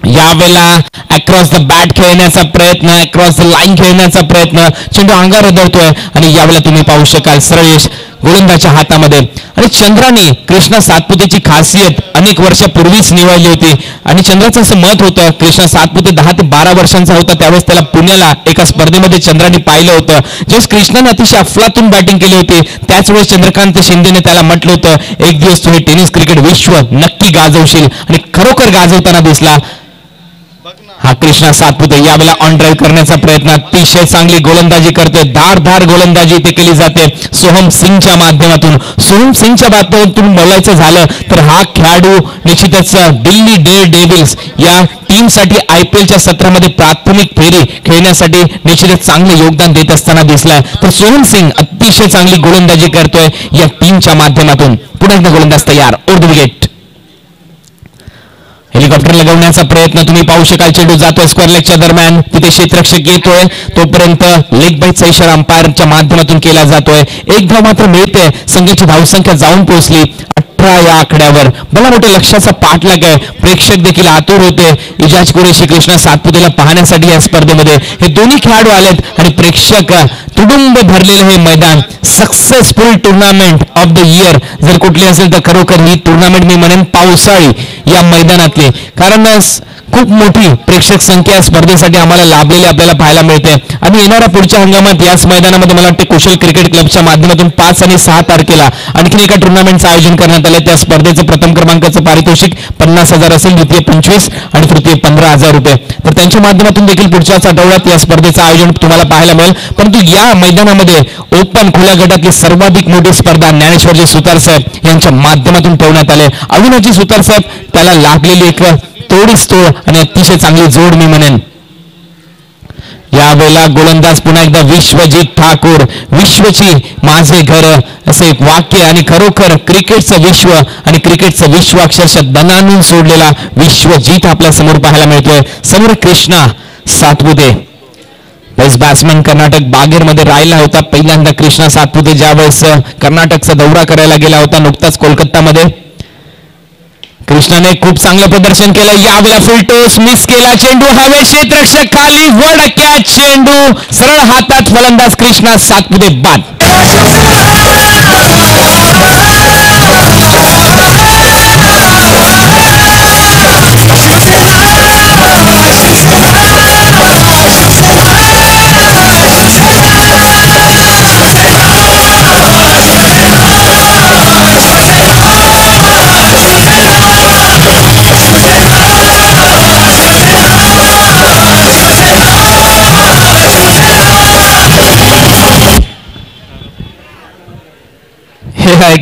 यावेळेला अक्रॉस द बॅट खेळण्याचा प्रयत्न, अक्रॉस द लाईन खेळण्याचा प्रयत्न, चेंडू अंगावर उधळतोय आणि यावेळेला तुम्ही पाहू शकाल सरळेश गोलंदाच्या हातामध्ये. आणि चंद्राने कृष्णा सातपुतेची खासियत अनेक वर्षापूर्वीच निवडली होती आणि चंद्राचं असं मत होतं, कृष्णा सातपुते 10 ते 12 वर्षांचा होता त्यावेळेस त्याला पुण्याला एका स्पर्धेमध्ये चंद्राने पाहिलं होतं. ज्यावेळेस कृष्णाने अतिशय अफलातून बॅटिंग केली होती त्याच वेळेस चंद्रकांत शिंदेने त्याला म्हटलं होतं, एक दिवस तुम्ही टेनिस क्रिकेट विश्व नक्की गाजवशील आणि खरोखर गाजवताना दिसला हा कृष्णा सातपुते. यावेळेला ऑन ड्राईव्ह करण्याचा प्रयत्न, अतिशय चांगली गोलंदाजी करते, धारधार गोलंदाजी इथे केली जाते सोहम सिंगच्या माध्यमातून. सोहम सिंगच्या माध्यमातून बोलायचं झालं तर हा खेळाडू निश्चितच दिल्ली डेअरडेव्हिल्स या टीमसाठी IPLच्या सत्रामध्ये प्राथमिक फेरी खेळण्यासाठी निश्चितच चांगले योगदान देत असताना दिसलाय. तर सोहम सिंग अतिशय चांगली गोलंदाजी करतोय या टीमच्या माध्यमातून. पुन्हा एकदा गोलंदाज तयार. Over the wicket. हेलिकॉप्टर लगवण्याचा प्रयत्न तुम्ही पाहू शकाल. चेंडू जातोय स्क्वेअर लेगच्या दरम्यान, तिथे क्षेत्ररक्षक येतोय तोपर्यंत लेग बाईटचा इशारा अंपायरच्या माध्यमातून केला जातोय. 1 धाव मात्र मिळते. संघाची धावसंख्या जाऊन पोहोचली 18 या आकड्यावर. मला मोठ्या लक्ष्याचा पाठलाग आहे. प्रेक्षक देखील आतुर होते इजाज कुरेशी कृष्णा सातपुतेला पाहण्यासाठी या स्पर्धेमध्ये. हे दोन्ही खेळाडू आलेत आणि प्रेक्षक तुडुंब भरलेलं हे मैदान, successful tournament of the year जर कुठली असेल तर खरोखर ही टुर्नामेंट मी म्हणेन पावसाळी या मैदानातली, कारण खूप मोठी प्रेक्षक संख्या या स्पर्धेसाठी आम्हाला लाभलेली आपल्याला पाहायला मिळते. आणि येणाऱ्या पुढच्या हंगामात याच मैदानामध्ये मला वाटते कुशल क्रिकेट क्लबच्या माध्यमातून 5 आणि 6 तारखेला आणखी एका टुर्नामेंटचं आयोजन करण्यात आलं. त्या स्पर्धेचं प्रथम क्रमांकाचं पारितोषिक 50,000 असेल, द्वितीय 25 आणि तृतीय 15,000 रुपये. तर त्यांच्या माध्यमातून देखील पुढच्याच आठवड्यात या स्पर्धेचं आयोजन तुम्हाला पाहायला मिळेल. परंतु या मैदानामध्ये ओपन खुल्या गटातली सर्वाधिक मोठी स्पर्धा ज्ञानेश्वरजी सुतार साहेब यांच्या माध्यमातून ठेवण्यात आले. अविनाशजी सुतार साहेब त्याला लागलेली एक तोडीस तोड आणि अतिशय चांगली जोड मी म्हणेन. यावेळेला गोलंदाज पुन्हा एकदा विश्वजित ठाकूर, विश्वची माझे घर असे एक वाक्य, आणि खरोखर क्रिकेटचं विश्व आणि क्रिकेटचं विश्व अक्षरशः दणानून सोडलेला विश्वजित आपल्या समोर पाहायला मिळतोय. समोर कृष्णा सातपुते, बेस्ट बॅट्समन, कर्नाटक बागेरमध्ये राहिला होता. पहिल्यांदा कृष्णा सातपुते ज्यावेळेस कर्नाटकचा दौरा करायला गेला होता नुकताच कोलकातामध्ये, कृष्णाने खूप चांगलं प्रदर्शन केलं. यावेळेला फुल टॉस मिस केला, चेंडू हवे, क्षेत्ररक्षक खाली, वर कॅच, चेंडू सरळ हातात, फलंदाज कृष्णा सातपुते बाद.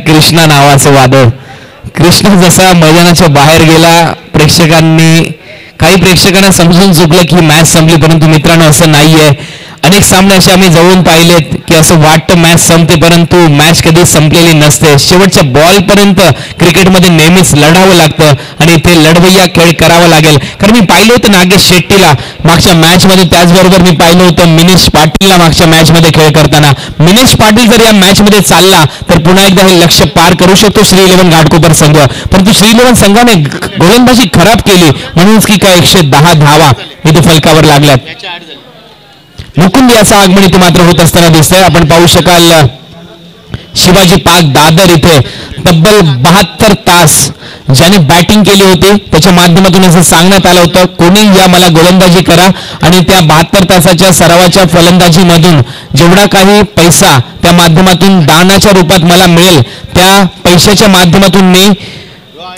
कृष्णा नावाचं वादळ. कृष्णा जसा मैदानाच्या बाहेर गेला, काही प्रेक्षकांना समजून चुकलं की मॅच संपली, परंतु मित्रांनो असं नाहीये. अनेक सामने असे आम्ही जवळून पाहिलेत की असं वाटतं मॅच संपते, परंतु मॅच कधी संपलेली नसते. शेवटच्या बॉल पर्यंत क्रिकेटमध्ये नेहमीच लढावं लागतं आणि ते लढवय्या खेळ करावा लागेल. कारण मी पाहिलं होतं नागेश शेट्टीला मागच्या मॅच मध्ये, त्याचबरोबर मी पाहिलं होतं मिनेश पाटीलला मागच्या मॅच मध्ये खेळ करताना. मिनेश पाटील जर या मॅच मध्ये चालला तर पुन्हा एकदा हे लक्ष्य पार करू शकतो श्री 11 घाटकोपर संघ, परंतु श्री 11 संघाने गोलंदाजी खराब केली म्हणूनच की काय 110 धावा इथे फलकावर लागल्यात. मुकुंद याचं आगमन इथे मात्र होत असताना दिसतंय. आपण पाहू शकाल शिवाजी पार्क दादर इथे तब्बल 72 तास ज्याने बॅटिंग केली होती त्याच्या माध्यमातून असं सांगण्यात आलं होतं कोणी या मला गोलंदाजी करा आणि त्या 72 तासाच्या सरावाच्या फलंदाजीमधून जेवढा काही पैसा त्या माध्यमातून दानाच्या रूपात मला मिळेल त्या पैशाच्या माध्यमातून मी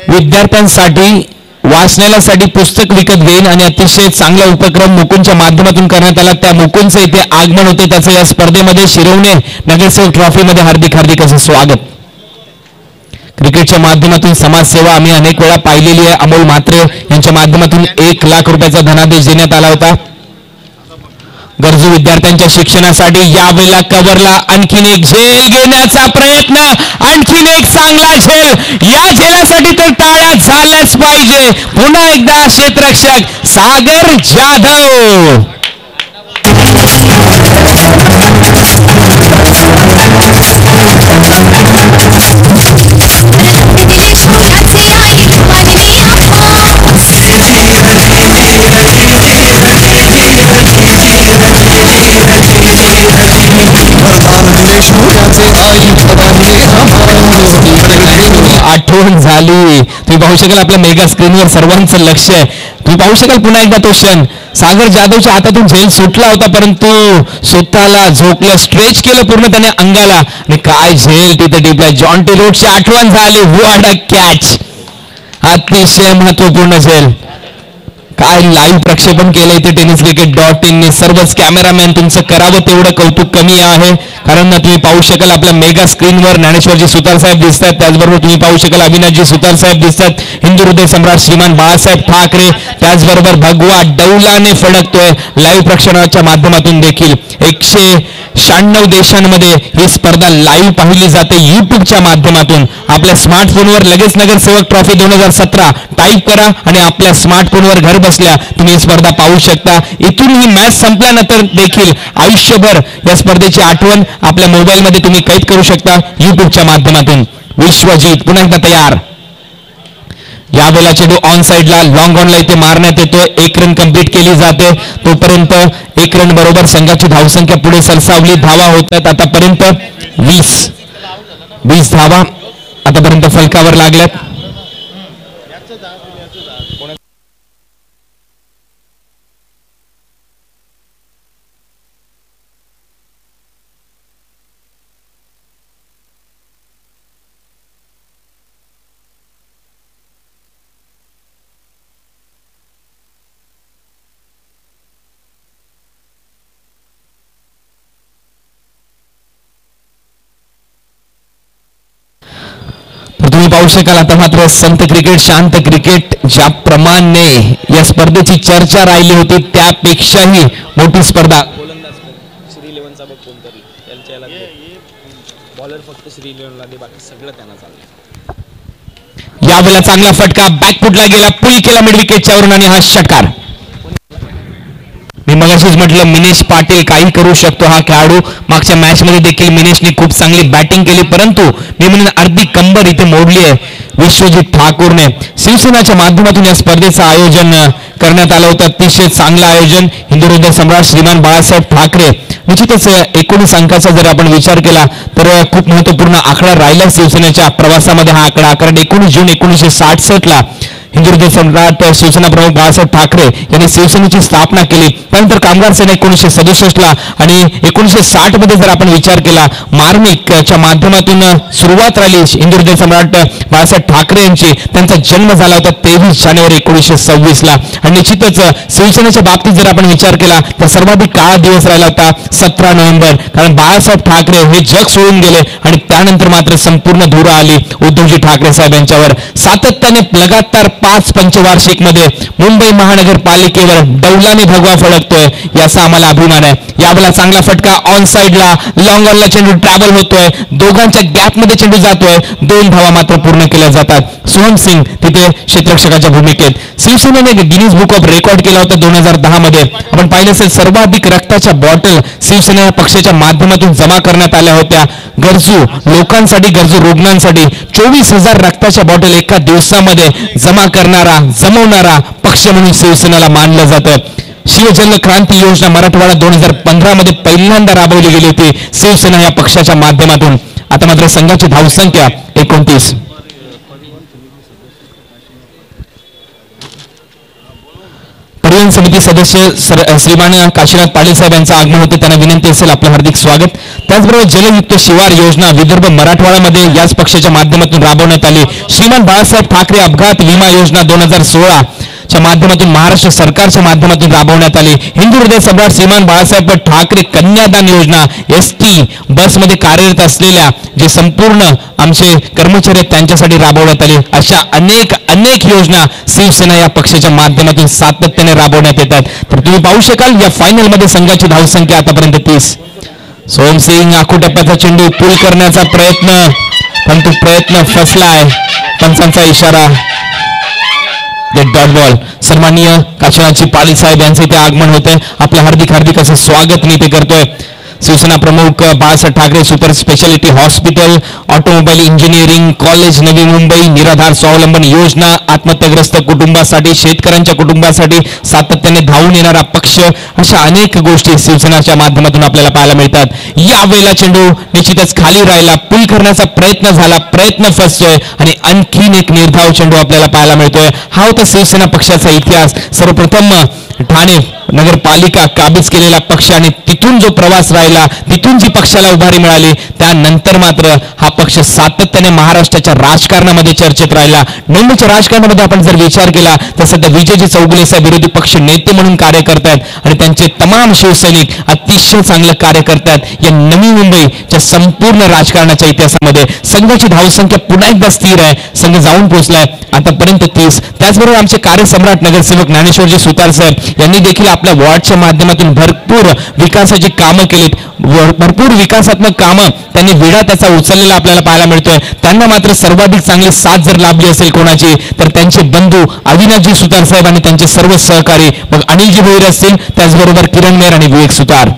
विद्यार्थ्यांसाठी वाचनालयासाठी पुस्तक विकत घेईन आणि अतिशय चांगला उपक्रम मुकुंदच्या माध्यमातून करण्यात आला. त्या मुकुंदचं इथे आगमन होते, त्याचं या स्पर्धेमध्ये शिरवणे नगरसेवक ट्रॉफीमध्ये हार्दिक हार्दिक असं स्वागत. क्रिकेटच्या माध्यमातून समाजसेवा आम्ही अनेक वेळा पाहिलेली आहे. अमोल म्हात्रे यांच्या माध्यमातून 1 लाख रुपयाचा धनादेश देण्यात आला होता गरजू विद्यार्थ्यांच्या शिक्षणासाठी. यावेळेला कव्हरला आणखीन एक झेल घेण्याचा प्रयत्न, आणखीन एक चांगला झेल. या झेलासाठी तर टाळ्या झाल्याच पाहिजे. पुन्हा एकदा क्षेत्ररक्षक सागर जाधव. आठवण झाली. तुम्ही पाहू शकाल आपल्या मेगा स्क्रीनवर सर्वांचं लक्ष आहे. तुम्ही पाहू शकाल पुन्हा एकदा तो क्षण. सागर जाधवच्या हातातून झेल सुटला होता परंतु स्वतःला झोकलं, स्ट्रेच केलं पूर्ण त्याने अंगाला आणि काय झेल तिथे टिपलाय. जॉन्टी रोडची आठवण झाली. What a catch. अतिशय महत्वपूर्ण झेल. काय लाईव्ह प्रक्षेपण केलं इथे tenniscricket.in ने. सर्वच कॅमेरामॅन तुमचं करावं तेवढं कौतुक कमी आहे, कारण तुम्ही पाहू शकाल आपल्या मेगा स्क्रीनवर ज्ञानेश्वरजी सुतार साहेब दिसतात, त्याचबरोबर तुम्ही पाहू शकाल अविनाशजी सुतार साहेब दिसतात, हिंदू हृदय सम्राट श्रीमान बाळासाहेब ठाकरे, त्याचबरोबर भगवा डौलाने फडकतोय लाईव्ह प्रक्षेपणाच्या माध्यमातून देखील. 196 देशांमध्ये ही स्पर्धा लाईव्ह पाहिली जाते युट्यूबच्या माध्यमातून. आपल्या स्मार्टफोनवर लगेच नगरसेवक ट्रॉफी 2017 टाईप करा आणि आपल्या स्मार्टफोनवर घर बसल्या तुम्ही ही स्पर्धा पाहू शकता. इथून ही मॅच संपल्यानंतर देखील आयुष्यभर या स्पर्धेची आठवण आपल्या मोबाईलमध्ये तुम्ही कैद करू शकता युट्यूबच्या माध्यमातून. विश्वजित पुन्हा एकदा तयार. यावेळेला चेंडू ऑन साइडला लॉंग ऑनला इथे मारण्यात येतोय. 1 रन कंप्लीट केली जाते. तोपर्यंत 1 रन बरोबर संघाची धावसंख्या पुढे सरसावली. धावा होत आहेत आतापर्यंत 20 धावा आतापर्यंत फलकावर लागल्यात. तुम्ही पाहू शकाल आता मात्र संत क्रिकेट शांत क्रिकेट ज्याप्रमाणे या स्पर्धेची चर्चा राहिली होती त्यापेक्षाही मोठी स्पर्धा. गोलंदाज श्री 11चा बघ कोणतरी त्यांच्या याला बॉलर फक्त श्री 11ला दे बाकी सगळं त्यांना चाललं. यावेळेला चांगला फटका बॅकफुटला गेला. पुल केला मिड विकेटच्या वरून आणि हा षटकार. मी मगाशीच म्हटलं मिनेश पाटील काही करू शकतो हा खेळाडू. मागच्या मॅच मध्ये देखील मिनेशने खूप चांगली बॅटिंग केली परंतु मी म्हणेन अर्धी कंबर इथे मोडली आहे विश्वजित ठाकूरने. शिवसेनाच्या माध्यमातून या स्पर्धेचं आयोजन करण्यात आलं होतं. अतिशय चांगलं आयोजन. हिंदू हृदय सम्राट श्रीमान बाळासाहेब ठाकरे. निश्चितच 19 अंकाचा जर आपण विचार केला तर खूप महत्वपूर्ण आकडा राहिला शिवसेनेच्या प्रवासामध्ये हा आकडा. कारण 19 जून 1967ला हिंदू हृदय सम्राट शिवसेना प्रमुख बाळासाहेब ठाकरे यांनी शिवसेनेची स्थापना केली. त्यानंतर कामगार सेना 1967ला आणि 1960 मध्ये जर आपण विचार केला मार्मिकच्या माध्यमातून सुरुवात राहिली हिंदू हृदय सम्राट बाळासाहेब ठाकरे यांची. त्यांचा जन्म झाला होता 23 जानेवारी 1926ला. आणि निश्चितच शिवसेनेच्या बाबतीत जर आपण विचार केला तर सर्वाधिक काळा दिवस राहिला होता 17 नोव्हेंबर. कारण बाळासाहेब ठाकरे हे जग सोडून गेले आणि त्यानंतर मात्र संपूर्ण धुरा आली उद्धवजी ठाकरे साहेब यांच्यावर. सातत्याने लगातार 5 पंचवार्षिक मध्ये मुंबई महानगरपालिकेवर डौलाने भगवा फडकतोय याचा आम्हाला अभिमान आहे. यावेळेला चांगला फटका ऑन साइडला लॉंग ऑनला चेंडू ट्रॅव्हल होतोय. दोघांच्या गॅप मध्ये चेंडू जातोय. 2 धावा मात्र पूर्ण केल्या जातात. सोहम सिंग तिथे क्षेत्ररक्षकाच्या भूमिकेत. शिवसेनेने गिनीज बुक ऑफ रेकॉर्ड केला होता 2010 मध्ये. आपण पाहिलं असेल सर्वाधिक रक्ताच्या बॉटल शिवसेना पक्षाच्या माध्यमातून जमा करण्यात आल्या होत्या. गरजू लोकांसाठी गरजू रुग्णांसाठी 24,000 रक्ताच्या बॉटल एका दिवसामध्ये जमा करणारा जमवणारा पक्ष म्हणून शिवसेनेला मानलं जातं. शिवजन्म क्रांती योजना मराठवाडा 2015 मध्ये पहिल्यांदा राबवली गेली होती शिवसेना या पक्षाच्या माध्यमातून. आता मात्र संघाची धावसंख्या 29. परिवहन समिती सदस्य श्रीमान काशीनाथ पाटील साहेब यांचं आगमन होते. त्यांना विनंती असेल आपलं हार्दिक स्वागत. त्याचबरोबर जलयुक्त शिवार योजना विदर्भ मराठवाड्यामध्ये याच पक्षाच्या माध्यमातून राबवण्यात आली. श्रीमान बाळासाहेब ठाकरे अपघात विमा योजना 2016 च्या माध्यमातून महाराष्ट्र सरकारच्या माध्यमातून राबवण्यात आली. हिंदू हृदय सम्राट श्रीमान बाळासाहेब ठाकरे कन्यादान योजना एसटी बसमध्ये कार्यरत असलेल्या जे संपूर्ण आमचे कर्मचारी आहेत त्यांच्यासाठी राबवण्यात आली. अशा अनेक योजना शिवसेना या पक्षाच्या माध्यमातून सातत्याने राबवण्यात येतात. तर तुम्ही पाहू शकाल या फायनल मध्ये संघाची धावसंख्या आतापर्यंत 30. सोहम सिंग आखूटप्प्याचा चेंडू पूल करण्याचा प्रयत्न परंतु प्रयत्न फसलाय. पंचांचा इशारा. Dot ball. सन्माननीय काशीनाथजी पाटील साहेब यांचे इथे आगमन होते. आपलं हार्दिक असं स्वागत मी इथे करतोय. शिवसेना प्रमुख Balasaheb Thackeray super speciality hospital automobile engineering college Navi Mumbai निराधार स्वावलंबन योजना आत्महत्याग्रस्त कुटुंबासाठी शेतकऱ्यांच्या कुटुंबासाठी सातत्याने धावून येणारा पक्ष अशा अनेक गोष्टी शिवसेनाच्या माध्यमातून आपल्याला पाहायला मिळतात. यावेळेला चेंडू निश्चितच खाली राहिला. पूल करण्याचा प्रयत्न झाला. प्रयत्न फसतोय आणि आणखीन एक निर्धाव चेंडू आपल्याला पाहायला मिळतोय. हा होता शिवसेना पक्षाचा इतिहास. सर्वप्रथम ठाणे नगरपालिका काबीज केलेला पक्ष आणि तिथून जो प्रवास राहिला तिथून जी पक्षाला उभारी मिळाली त्यानंतर मात्र हा पक्ष सातत्याने महाराष्ट्राच्या राजकारणामध्ये चर्चेत राहिला. मुंबईच्या राजकारणामध्ये आपण जर विचार केला तर सध्या विजयजी चौगुले साहेब विरोधी पक्ष नेते म्हणून कार्य करतात आणि त्यांचे तमाम शिवसैनिक अतिशय चांगलं कार्य करतात. या नवी मुंबईच्या संपूर्ण राजकारणाच्या इतिहासामध्ये संघाची धावसंख्या पुन्हा एकदा स्थिर आहे. संघ जाऊन पोहोचलाय आतापर्यंत 30. त्याचबरोबर आमचे कार्यसम्राट नगरसेवक ज्ञानेश्वरजी सुतार साहेब यांनी देखील आपल्या वॉर्डच्या माध्यमातून भरपूर विकासाची कामं केलीत. भरपूर विकासात्मक कामं त्यांनी विडा त्याचा उचललेला आपल्याला पाहायला मिळतोय. त्यांना मात्र सर्वाधिक चांगली साथ जर लाभली असेल कोणाची तर त्यांचे बंधू अविनाशजी सुतार साहेब आणि त्यांचे सर्व सहकारी मग अनिलजी भोईर असतील त्याचबरोबर किरण मेहर आणि विवेक सुतार.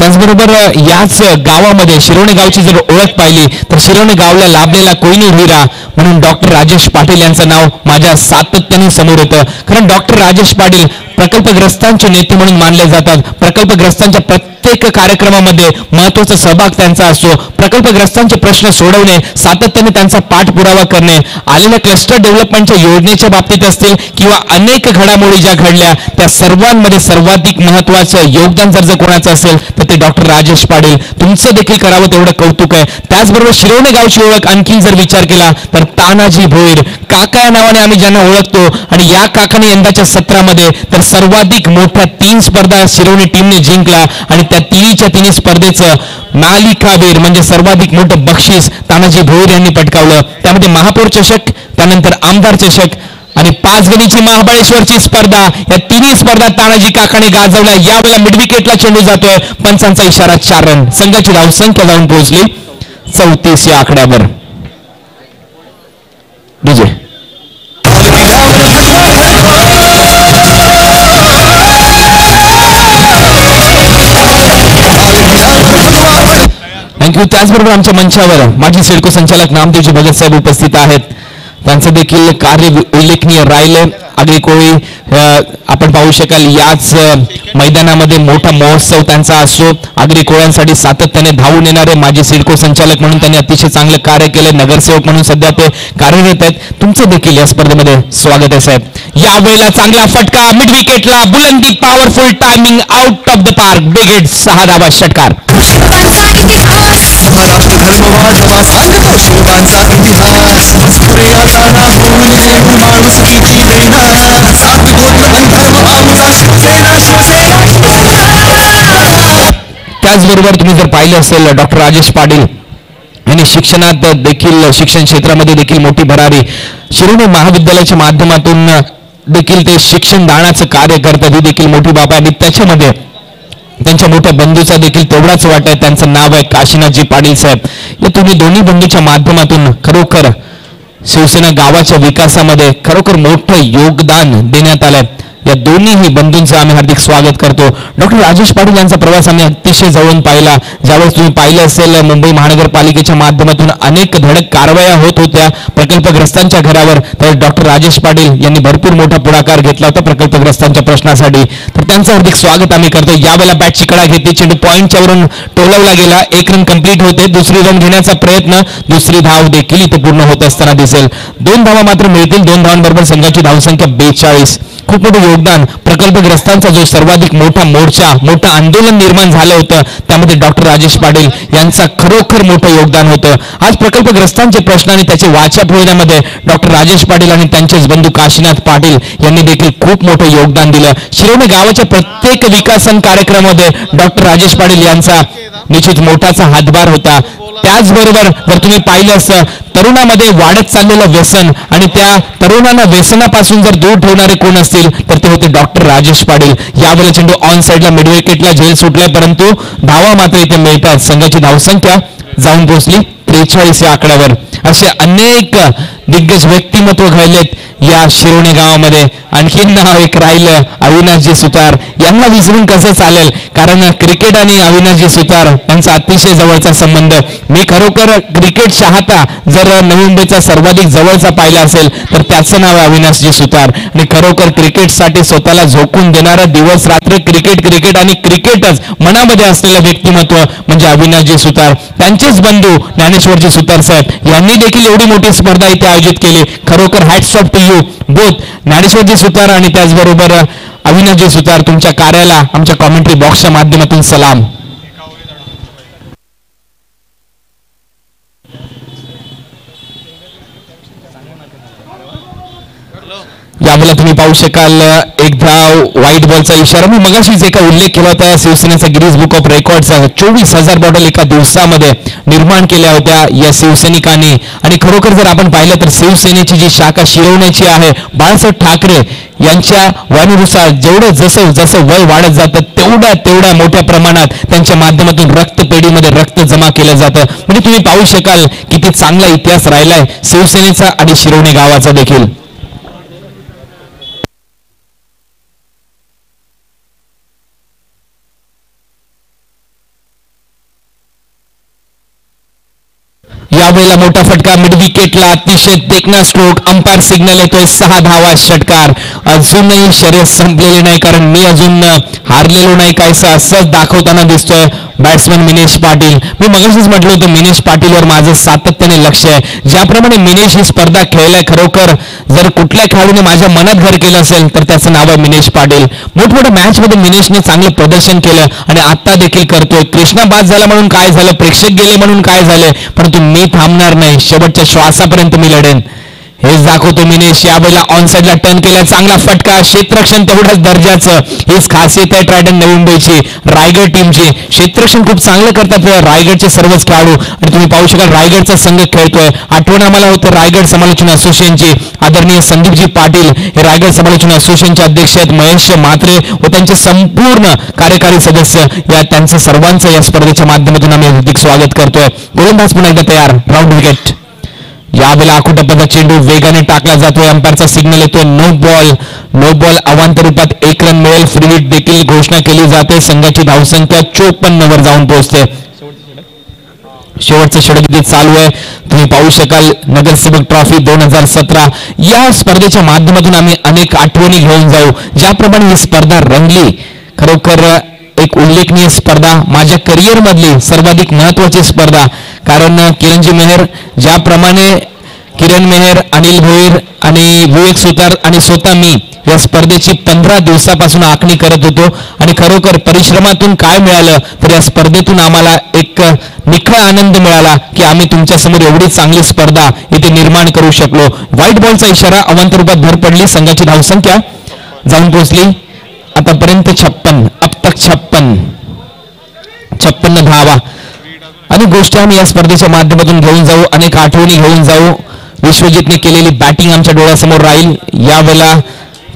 त्याचबरोबर याच गावामध्ये शिरोणे गावची जर ओळख पाहिली तर शिरोणे गावला लाभलेला कोहिनूर हिरा म्हणून डॉक्टर राजेश पाटील यांचं नाव माझ्या सातत्याने समोर येतं. कारण डॉक्टर राजेश पाटील प्रकल्पग्रस्तांचे नेते म्हणून मानले जातात. प्रकल्पग्रस्तांच्या प्रत्येक कार्यक्रमामध्ये महत्वाचा सहभाग त्यांचा असतो. प्रकल्पग्रस्तांचे प्रश्न सोडवणे, सातत्याने त्यांचा पाठपुरावा करणे, आलेल्या क्लस्टर डेव्हलपमेंटच्या योजनेच्या बाबतीत असतील किंवा अनेक घडामोडी ज्या घडल्या त्या सर्वांमध्ये सर्वाधिक महत्वाचं योगदान जर कोणाचं असेल तर ते डॉक्टर राजेश पाटील. तुमचं देखील करावं तेवढं कौतुक आहे. त्याचबरोबर शिरोणे गावची ओळख आणखी जर विचार केला तर तानाजी भोईर काका या नावाने आम्ही ज्यांना ओळखतो आणि या काकाने यंदाच्या सत्रामध्ये तर सर्वाधिक मोठ्या 3 स्पर्धा शिरोणे टीमने जिंकला आणि त्या तिन्ही स्पर्धेचं मालिकावीर म्हणजे सर्वाधिक मोठं बक्षीस तानाजी भोईर यांनी पटकावलं. त्यामध्ये महापौर चषक, त्यानंतर आमदार चषक आणि 5 गणीची महाबळेश्वरची स्पर्धा, या तिन्ही स्पर्धा तानाजी काकाने गाजवल्या. यावेळेला मिडविकेटला चेंडू जातोय, पंचांचा इशारा 4 रन. संघाची धावसंख्या जाऊन पोहोचली 34 या आकड्यावर. विजय थँक्यू. त्याचबरोबर आमच्या मंचावर माजी सिडको संचालक नामदेवजी भगत साहेब उपस्थित आहेत. त्यांचं देखील कार्य उल्लेखनीय राहिले. आगरी कोळी आपण पाहू शकाल याच मैदानामध्ये मोठा महोत्सव त्यांचा असतो. आगरी कोळ्यांसाठी सातत्याने धावून येणारे माजी सिडको संचालक म्हणून त्यांनी अतिशय चांगलं कार्य केले. नगरसेवक म्हणून सध्या ते कार्यरत आहेत. तुमचं देखील या स्पर्धेमध्ये स्वागत आहे साहेब. यावेळेला चांगला फटका मिड विकेटला, बुलंदी, powerful timing, out of the park, big hit, 6 धावा, षटकार. महाराष्ट्र धर्मवाद सांगतो शिवबांचा इतिहास, पुढे आता ना भूले माणुसकीची देणा, सात गोत्र आणि धर्म आमचा शिवसेना शिवसेना. त्याचबरोबर तुम्ही जर पाहिलं असेल डॉक्टर राजेश पाटील यांनी शिक्षणात देखील, शिक्षण क्षेत्रामध्ये देखील मोठी भरारी, शिरोणे महाविद्यालयाच्या माध्यमातून देखील ते शिक्षण दानाचं कार्य करतात. ही देखील मोठी बाब आहे. आणि त्याच्यामध्ये त्यांच्या मोठ्या बंधूचा देखील तेवढाच वाटा आहे. त्यांचं नाव आहे काशीनाथजी पाटील साहेब. या तुम्ही दोन्ही बंधूच्या माध्यमातून खरोखर शिवसेना गावाच्या विकासामध्ये खरोखर मोठं योगदान देण्यात आलंय. या दोन्हीही बंधूंचं आम्ही हार्दिक स्वागत करतो. डॉक्टर राजेश पाटील यांचा प्रवास आम्ही अतिशय जवळून पाहिला. ज्यावेळेस तुम्ही पाहिलं असेल मुंबई महानगरपालिकेच्या माध्यमातून अनेक धडक कारवाया होत होत्या प्रकल्पग्रस्तांच्या घरावर, तर डॉक्टर राजेश पाटील यांनी भरपूर मोठा पुढाकार घेतला होता प्रकल्पग्रस्तांच्या प्रश्नासाठी. तर त्यांचं हार्दिक स्वागत आम्ही करतो. यावेळेला बॅटची कडा घेतली, चेंडू पॉईंटच्या वरून टोलवला गेला, 1 रन कंप्लीट होते. दुसरी रन घेण्याचा प्रयत्न, दुसरी धाव देखील इथे पूर्ण होत असताना दिसेल. 2 धावा मात्र मिळतील. 2 धावांबरोबर संघाची धावसंख्या 42. खूप मोठं योगदान प्रकल्पग्रस्तांचा जो सर्वाधिक मोठा मोर्चा, मोठं आंदोलन निर्माण झालं होतं त्यामध्ये डॉक्टर राजेश पाटील यांचा खरोखर मोठं योगदान होतं. आज प्रकल्पग्रस्तांचे प्रश्न आणि त्याचे वाचा फोडण्यामध्ये डॉक्टर राजेश पाटील आणि त्यांचेच बंधू काशीनाथ पाटील यांनी देखील खूप मोठं योगदान दिलं. शिरोणे गावाच्या प्रत्येक विकासन कार्यक्रमामध्ये डॉक्टर राजेश पाटील यांचा निश्चित मोठाचा हातभार होता. त्याचबरोबर जर तुम्ही पाहिलं असतं तरुणामध्ये वाढत चाललेलं व्यसन आणि त्या तरुणांना व्यसनापासून जर दूर ठेवणारे कोण असतील तर ते होते डॉक्टर राजेश पाटील. यावेळेला चेंडू ऑन साईडला मिड विकेटला झेल सुटलाय, परंतु धावा मात्र इथे मिळतात. संघाची धावसंख्या जाऊन पोहोचली 43 या आकड्यावर. असे अनेक दिग्गज व्यक्तिमत्व घडलेत या शिरोणे गावामध्ये. आणखीन नाव एक राहिलं अविनाशजी सुतार. यांना विसरून कसं चालेल, कारण क्रिकेट आणि अविनाशजी सुतार यांचा अतिशय जवळचा संबंध. मी खरोखर क्रिकेट चाहता जर नवी मुंबईचा सर्वाधिक जवळचा पाहिला असेल तर त्याचं नाव आहे अविनाशजी सुतार. आणि खरोखर क्रिकेटसाठी स्वतःला झोकून देणारा, दिवस रात्र क्रिकेट क्रिकेट आणि क्रिकेटच मनामध्ये असलेलं व्यक्तिमत्व म्हणजे अविनाशजी सुतार. त्यांचेच बंधू ज्ञानेश्वरजी सुतार साहेब यांनी देखील एवढी मोठी स्पर्धा इथे आयोजित केली. खरोखर hats off to you both Dnyaneshwarji Sutar आणि त्याचबरोबर अविनाशजी सुतार. तुमच्या कार्याला आमच्या कॉमेंट्री बॉक्सच्या माध्यमातून सलाम. यावेळेला तुम्ही पाहू शकाल एक धाव, व्हाईट बॉलचा इशारा. मी मगाशीच एका उल्लेख केला होता शिवसेनेचा गिनीज बुक ऑफ रेकॉर्डचा. 24,000 बॉटल एका दिवसामध्ये निर्माण केल्या होत्या या शिवसैनिकांनी. आणि खरोखर जर आपण पाहिलं तर शिवसेनेची जी शाखा शिरवण्याची आहे बाळासाहेब ठाकरे यांच्या वयानुसार जेवढं जसं जसं वय वाढत जातं तेवढ्या मोठ्या प्रमाणात त्यांच्या माध्यमातून रक्तपेढीमध्ये रक्त जमा केलं जातं. म्हणजे तुम्ही पाहू शकाल किती चांगला इतिहास राहिलाय शिवसेनेचा आणि शिरवणे गावाचा देखील. यावेळेला मोठा फटका मिड विकेटला, अतिशय देखणा स्ट्रोक, अंपायर सिग्नल येतोय 6 धावा षटकार. अजूनही शर्यत संपलेली नाही, कारण मी अजून हारलेलो नाही काहीसा असंच दाखवताना दिसतोय बॅट्समन मिनेश पाटील. मी मगाशीच म्हटलं होतं मिनेश पाटीलवर माझं सातत्याने लक्ष आहे. ज्याप्रमाणे मिनेश ही स्पर्धा खेळलाय, खरोखर जर कुठल्या खेळाडूने माझ्या मनात घर केलं असेल तर त्याचं नाव आहे मिनेश पाटील. मोठमोठ्या मॅच मध्ये मिनेशने चांगलं प्रदर्शन केलं आणि आता देखील करतोय. कृष्णा बाद झाला म्हणून काय झालं, प्रेक्षक गेले म्हणून काय झाले, परंतु मी थांबणार नाही, शेवटच्या श्वासापर्यंत मी लढेन हेच दाखवतो मिनेश. यावेळेला ऑन साईडला टर्न केला, चांगला फटका, क्षेत्ररक्षण तेवढ्याच दर्जाचं. हीच खासियत आहे ट्रायडंट नवी मुंबईची, रायगड टीमची. क्षेत्ररक्षण खूप चांगलं करतात रायगडचे सर्वच खेळाडू आणि तुम्ही पाहू शकाल रायगडचा संघ खेळतोय. आठवण आम्हाला होतं रायगड समालोचन असोसिएशनची. आदरणीय संदीपजी पाटील हे रायगड समालोचन असोसिएशनचे अध्यक्ष आहेत. महेश म्हात्रे व त्यांचे संपूर्ण कार्यकारी सदस्य या त्यांचं सर्वांचं या स्पर्धेच्या माध्यमातून आम्ही हार्दिक स्वागत करतोय. गोलंदाज पुन्हा एकदा तयार, राऊंड विकेट. यावेळेला आकुटप्पाचा चेंडू वेगाने टाकला जातोय, अंपायरचा सिग्नल येतोय नो बॉल. नो बॉल अवांतर रूपात 1 रन मिळेल. फ्री हिट देखील घोषणा केली जाते. संघाची धावसंख्या 54 वर जाऊन पोहोचते. शेवटचं षटक देखील चालू आहे. तुम्ही पाहू शकाल नगरसेवक ट्रॉफी 2017 या स्पर्धेच्या माध्यमातून आम्ही अनेक आठवणी घेऊन जाऊ. ज्याप्रमाणे ही स्पर्धा रंगली, खरोखर एक उल्लेखनीय स्पर्धा, माझ्या करिअर मधली सर्वाधिक महत्वाची स्पर्धा. कारण किरणजी मेहर, ज्याप्रमाणे किरण मेहर, अनिल भोईर आणि विवेक सुतार आणि स्वतः मी या स्पर्धेची 15 दिवसापासून आखणी करत होतो आणि खरोखर परिश्रमातून काय मिळालं तर या स्पर्धेतून आम्हाला एक निखळ आनंद मिळाला की आम्ही तुमच्या समोर एवढी चांगली स्पर्धा इथे निर्माण करू शकलो. व्हाईट बॉलचा इशारा, अवांतर रूपात भर पडली. संघाची धावसंख्या जाऊन पोहोचली आतापर्यंत 56, अब तक 56 धावा. अनेक गोष्टी आम्ही या स्पर्धेच्या माध्यमातून घेऊन जाऊ, अनेक आठवणी घेऊन जाऊ. विश्वजितने केलेली बॅटिंग आमच्या डोळ्यासमोर राहील. यावेळेला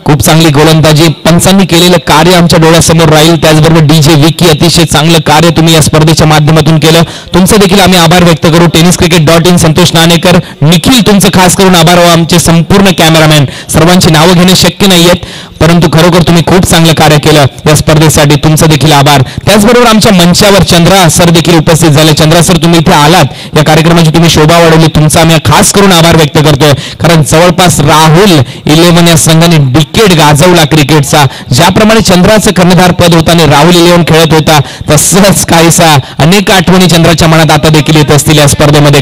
खूप चांगली गोलंदाजी, पंचांनी केलेलं कार्य आमच्या डोळ्यासमोर राहील. त्याचबरोबर DJ विकी, अतिशय चांगलं कार्य तुम्ही या स्पर्धेच्या माध्यमातून केलं. तुमचं देखील आम्ही आभार व्यक्त करू. tenniscricket.in संतोष नाणेकर, निखिल, तुमचं खास करून आभार. आमचे संपूर्ण कॅमेरामॅन, सर्वांची नावं घेणे शक्य नाहीयेत, परंतु खरोखर तुम्ही खूप चांगलं कार्य केलं या स्पर्धेसाठी. तुमचं देखील आभार. त्याचबरोबर आमच्या मंचावर चंद्रा सर देखील उपस्थित झाले. चंद्रा सर, तुम्ही इथे आलात, या कार्यक्रमाची तुम्ही शोभा वाढवली, तुमचा आम्ही खास करून आभार व्यक्त करतोय. कारण जवळपास राहुल 11 या संघाने विकेट गाजवला क्रिकेटचा. ज्याप्रमाणे चंद्राचं कर्णधार पद होता आणि राहुल 11 खेळत होता, तसंच काहीसा अनेक आठवणी चंद्राच्या मनात आता देखील येत असतील या स्पर्धेमध्ये.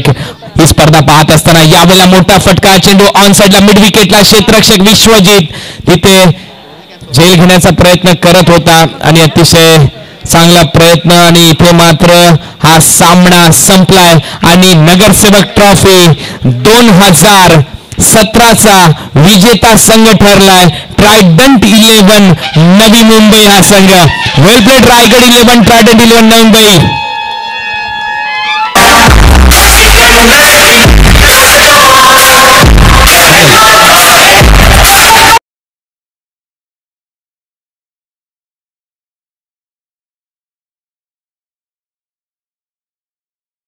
ही स्पर्धा पाहत असताना यावेळेला मोठा फटका, चेंडू ऑन साईडला मिड विकेटला. क्षेत्ररक्षक विश्वजित तिथे झेल घेण्याचा प्रयत्न करत होता आणि अतिशय चांगला प्रयत्न, आणि इथे मात्र हा सामना संपलाय आणि नगरसेवक ट्रॉफी 2017चा विजेता संघ ठरलाय ट्रायडंट 11 नवी मुंबई. हा संघ वेल प्लेड रायगड 11, ट्रायडंट 11 नवी मुंबई.